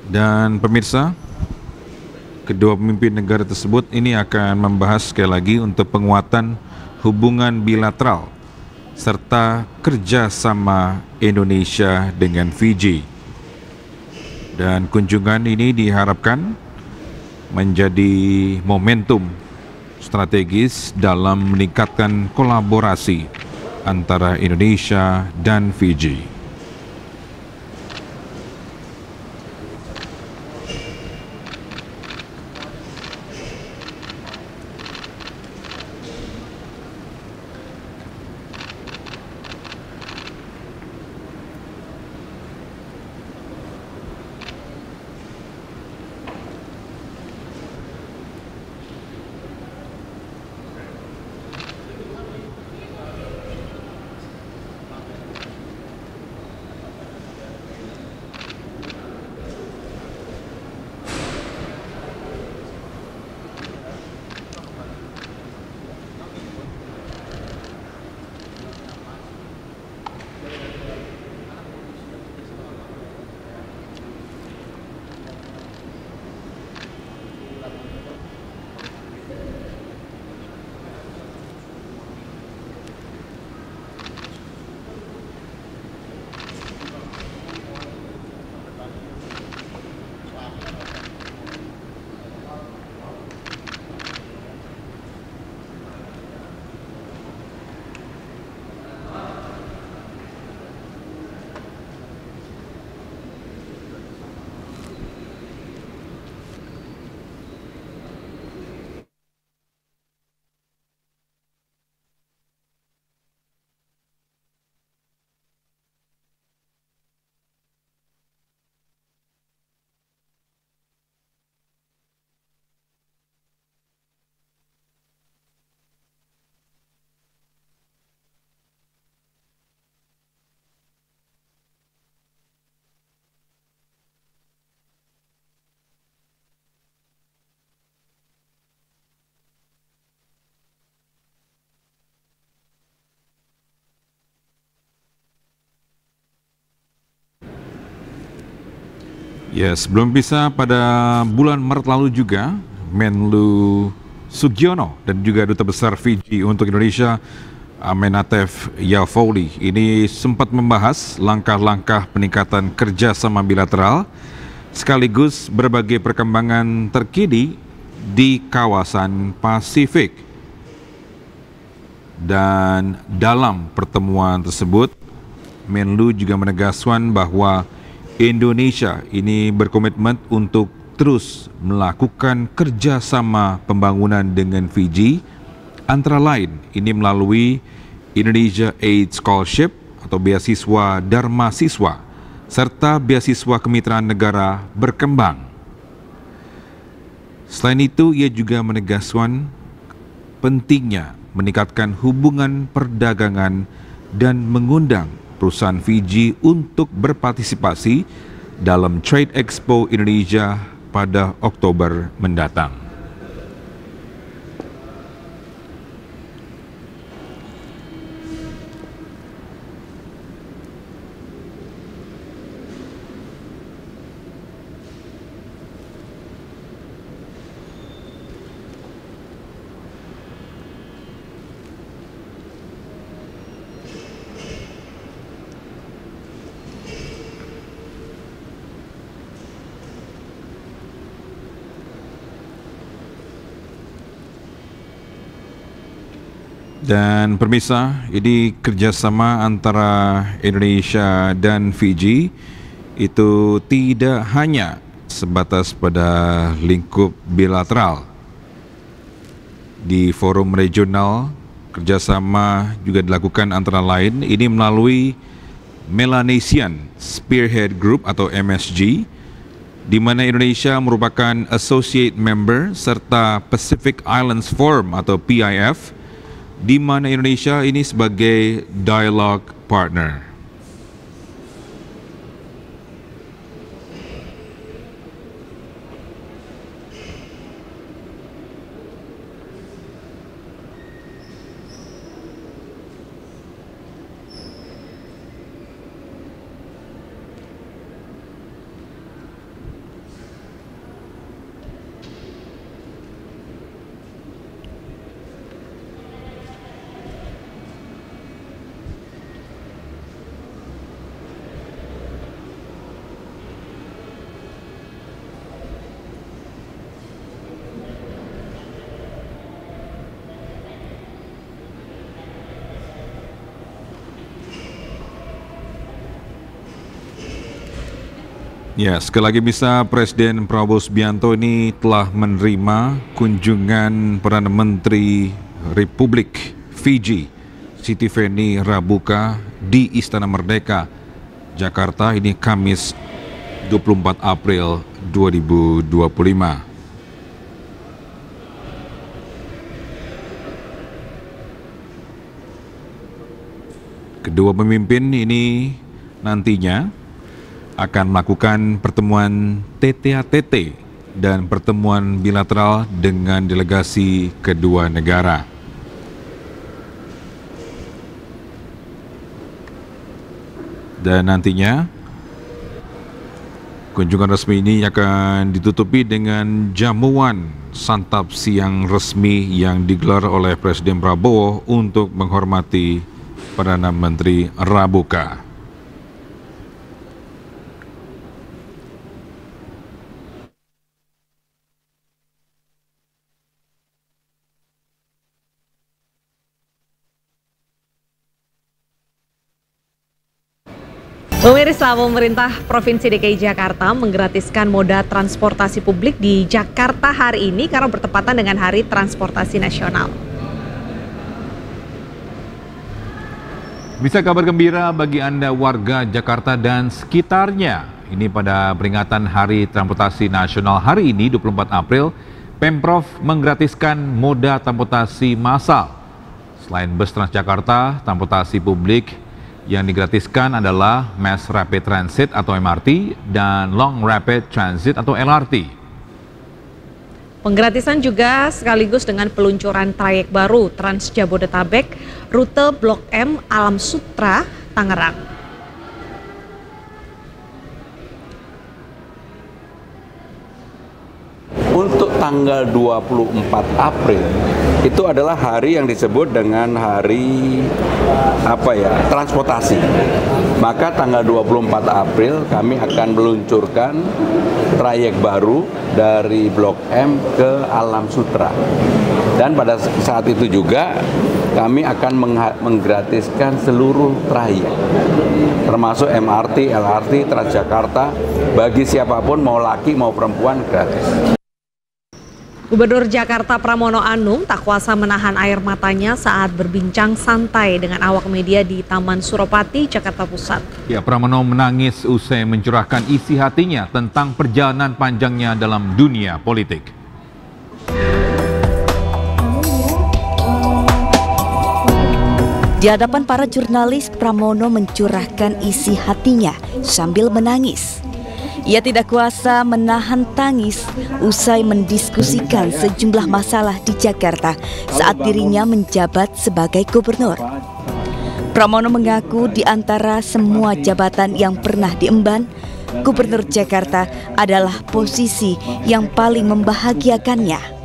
Dan pemirsa, kedua pemimpin negara tersebut ini akan membahas sekali lagi untuk penguatan hubungan bilateral serta kerjasama Indonesia dengan Fiji. Dan kunjungan ini diharapkan menjadi momentum strategis dalam meningkatkan kolaborasi antara Indonesia dan Fiji. Ya, sebelum bisa pada bulan Maret lalu juga, Menlu Sugiono dan juga Duta Besar Fiji untuk Indonesia, Amenatev Yafoli, ini sempat membahas langkah-langkah peningkatan kerjasama bilateral sekaligus berbagai perkembangan terkini di kawasan Pasifik. Dan dalam pertemuan tersebut, Menlu juga menegaskan bahwa Indonesia ini berkomitmen untuk terus melakukan kerjasama pembangunan dengan Fiji, antara lain ini melalui Indonesia Aid Scholarship atau beasiswa Dharma Siswa, serta beasiswa kemitraan negara berkembang. Selain itu, ia juga menegaskan pentingnya meningkatkan hubungan perdagangan dan mengundang perusahaan Fiji untuk berpartisipasi dalam Trade Expo Indonesia pada Oktober mendatang. Dan pemirsa, ini kerjasama antara Indonesia dan Fiji itu tidak hanya sebatas pada lingkup bilateral. Di forum regional, kerjasama juga dilakukan antara lain ini melalui Melanesian Spearhead Group atau MSG, di mana Indonesia merupakan associate member, serta Pacific Islands Forum atau PIF, di mana Indonesia ini sebagai dialog partner. Ya, sekali lagi bisa Presiden Prabowo Subianto ini telah menerima kunjungan Perdana Menteri Republik Fiji, Siti Feni Rabuka, di Istana Merdeka, Jakarta, ini Kamis 24 April 2025. Kedua pemimpin ini nantinya akan melakukan pertemuan TTA-TT dan pertemuan bilateral dengan delegasi kedua negara. Dan nantinya kunjungan resmi ini akan ditutupi dengan jamuan santap siang resmi yang digelar oleh Presiden Prabowo untuk menghormati Perdana Menteri Rabuka. Pemirsa, pemerintah Provinsi DKI Jakarta menggratiskan moda transportasi publik di Jakarta hari ini karena bertepatan dengan Hari Transportasi Nasional. Bisa kabar gembira bagi Anda warga Jakarta dan sekitarnya. Ini pada peringatan Hari Transportasi Nasional hari ini 24 April, Pemprov menggratiskan moda transportasi massal. Selain bus Transjakarta, transportasi publik yang digratiskan adalah Mass Rapid Transit atau MRT dan Long Rapid Transit atau LRT. Penggratisan juga sekaligus dengan peluncuran trayek baru Trans Jabodetabek, rute Blok M Alam Sutra, Tangerang. Untuk tanggal 24 April itu adalah hari yang disebut dengan hari transportasi. Maka tanggal 24 April kami akan meluncurkan trayek baru dari Blok M ke Alam Sutra. Dan pada saat itu juga kami akan menggratiskan seluruh trayek, termasuk MRT, LRT, Transjakarta, bagi siapapun mau laki mau perempuan gratis. Gubernur Jakarta Pramono Anung tak kuasa menahan air matanya saat berbincang santai dengan awak media di Taman Suropati, Jakarta Pusat. Ya, Pramono menangis usai mencurahkan isi hatinya tentang perjalanan panjangnya dalam dunia politik. Di hadapan para jurnalis, Pramono mencurahkan isi hatinya sambil menangis. Ia tidak kuasa menahan tangis usai mendiskusikan sejumlah masalah di Jakarta saat dirinya menjabat sebagai gubernur. Pramono mengaku di antara semua jabatan yang pernah diemban, Gubernur Jakarta adalah posisi yang paling membahagiakannya.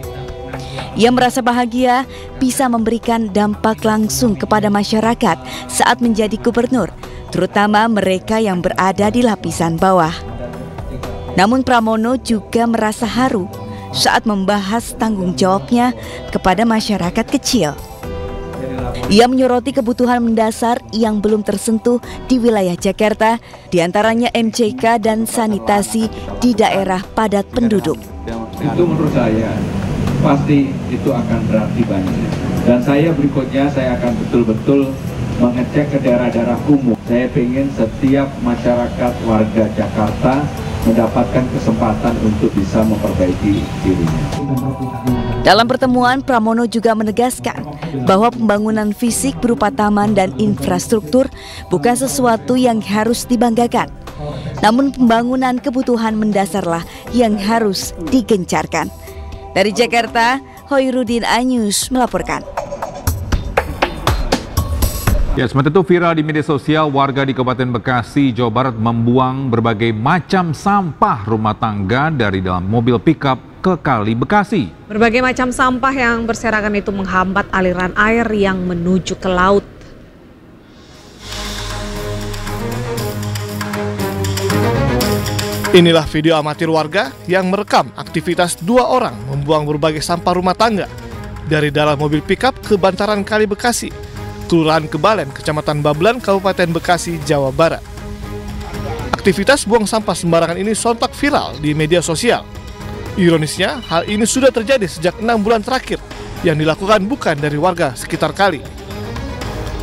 Ia merasa bahagia bisa memberikan dampak langsung kepada masyarakat saat menjadi gubernur, terutama mereka yang berada di lapisan bawah. Namun Pramono juga merasa haru saat membahas tanggung jawabnya kepada masyarakat kecil. Ia menyoroti kebutuhan mendasar yang belum tersentuh di wilayah Jakarta, diantaranya MCK dan sanitasi di daerah padat penduduk. Itu menurut saya pasti itu akan berarti banyak. Dan berikutnya saya akan betul-betul mengecek ke daerah-daerah kumuh. Saya ingin setiap masyarakat warga Jakarta mendapatkan kesempatan untuk bisa memperbaiki dirinya. Dalam pertemuan, Pramono juga menegaskan bahwa pembangunan fisik berupa taman dan infrastruktur bukan sesuatu yang harus dibanggakan. Namun pembangunan kebutuhan mendasarlah yang harus digencarkan. Dari Jakarta, Hoirudin Anyus melaporkan. Ya, sementara itu viral di media sosial, warga di Kabupaten Bekasi, Jawa Barat membuang berbagai macam sampah rumah tangga dari dalam mobil pickup ke Kali Bekasi. Berbagai macam sampah yang berserakan itu menghambat aliran air yang menuju ke laut. Inilah video amatir warga yang merekam aktivitas dua orang membuang berbagai sampah rumah tangga dari dalam mobil pickup ke bantaran Kali Bekasi, Kelurahan Kebalen, Kecamatan Babelan, Kabupaten Bekasi, Jawa Barat. Aktivitas buang sampah sembarangan ini sontak viral di media sosial. Ironisnya, hal ini sudah terjadi sejak 6 bulan terakhir yang dilakukan bukan dari warga sekitar kali.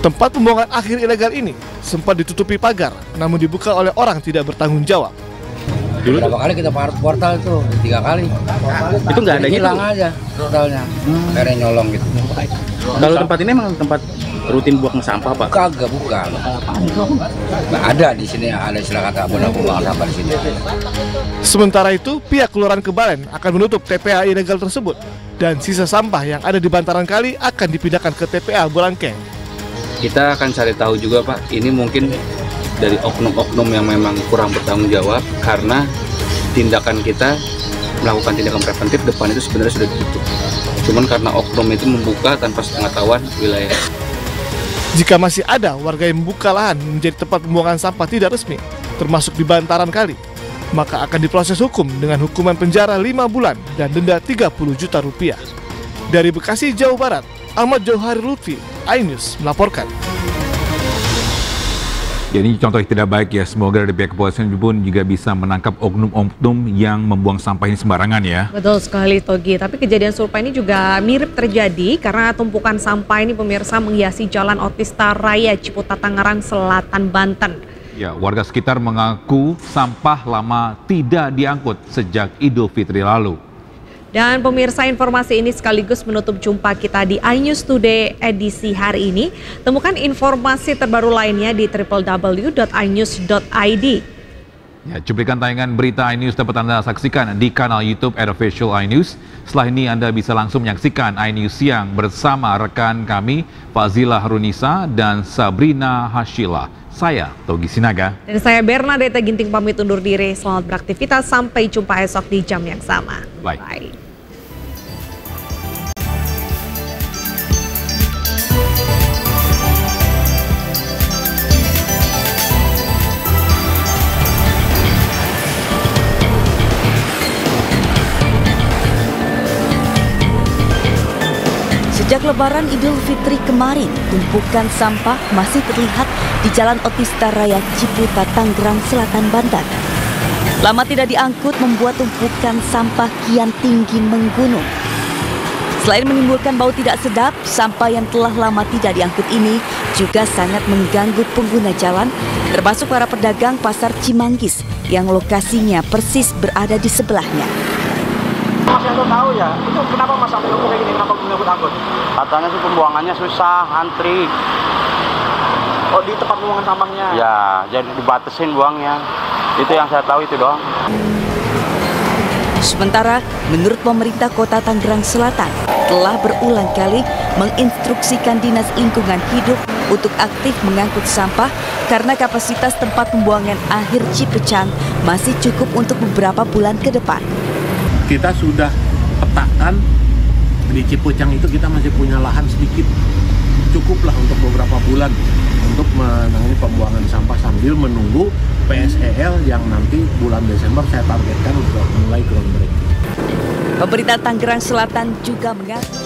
Tempat pembuangan akhir ilegal ini sempat ditutupi pagar, namun dibuka oleh orang tidak bertanggung jawab. Berapa kali kita portal itu? 3 kali. Itu nggak ada hilang aja portalnya. Karena nyolong gitu. Kalau tempat ini memang tempat rutin buang sampah, Pak? Kagak, bukan. Nggak ada di sini, ada istilah kata benar buang sampah di sini. Sementara itu, pihak Kelurahan Kebalen akan menutup TPA ilegal tersebut dan sisa sampah yang ada di bantaran kali akan dipindahkan ke TPA Bulangkeng. Kita akan cari tahu juga, Pak. Ini mungkin dari oknum-oknum yang memang kurang bertanggung jawab karena tindakan kita melakukan tindakan preventif depan itu sebenarnya sudah ditutup. Cuman karena oknum itu membuka tanpa sepengetahuan wilayah. Jika masih ada warga yang membuka lahan menjadi tempat pembuangan sampah tidak resmi, termasuk di bantaran kali, maka akan diproses hukum dengan hukuman penjara 5 bulan dan denda 30 juta rupiah. Dari Bekasi, Jawa Barat, Ahmad Johari Lutfi, iNews melaporkan. Ya, ini contoh yang tidak baik ya. Semoga dari pihak kepolisian pun juga bisa menangkap oknum-oknum yang membuang sampah ini sembarangan ya. Betul sekali, Togi. Tapi kejadian serupa ini juga mirip terjadi karena tumpukan sampah ini pemirsa menghiasi Jalan Otista Raya Ciputat Tangerang Selatan, Banten. Ya, warga sekitar mengaku sampah lama tidak diangkut sejak Idul Fitri lalu. Dan pemirsa, informasi ini sekaligus menutup jumpa kita di iNews Today edisi hari ini. Temukan informasi terbaru lainnya di www.inews.id. Ya, cuplikan tayangan berita iNews dapat Anda saksikan di kanal YouTube @official iNews. Setelah ini Anda bisa langsung menyaksikan iNews Siang bersama rekan kami Fazila Harunisa dan Sabrina Hashila. Saya Togi Sinaga. Dan saya Bernadette Ginting pamit undur diri. Selamat beraktivitas, sampai jumpa esok di jam yang sama. Bye. Sejak Lebaran Idul Fitri kemarin, tumpukan sampah masih terlihat di Jalan Otista Raya Ciputa, Tangerang Selatan, Banten. Lama tidak diangkut membuat tumpukan sampah kian tinggi menggunung. Selain menimbulkan bau tidak sedap, sampah yang telah lama tidak diangkut ini juga sangat mengganggu pengguna jalan, termasuk para pedagang pasar Cimanggis yang lokasinya persis berada di sebelahnya. Mas yang tahu ya, itu kenapa Mas sampai numpuk kayak gini, kenapa belum angkut? Katanya sih pembuangannya susah, antri. Oh, di tempat pembuangan sampahnya? Ya, jadi dibatasin buangnya. Itu yang saya tahu itu doang. Sementara, menurut pemerintah Kota Tangerang Selatan, telah berulang kali menginstruksikan Dinas Lingkungan Hidup untuk aktif mengangkut sampah karena kapasitas tempat pembuangan akhir Cipecang masih cukup untuk beberapa bulan ke depan. Kita sudah petakan di Cipucang itu kita masih punya lahan sedikit, cukuplah untuk beberapa bulan untuk menangani pembuangan sampah sambil menunggu PSEL yang nanti bulan Desember saya targetkan untuk mulai groundbreaking. Pemerintah Tangerang Selatan juga mengaku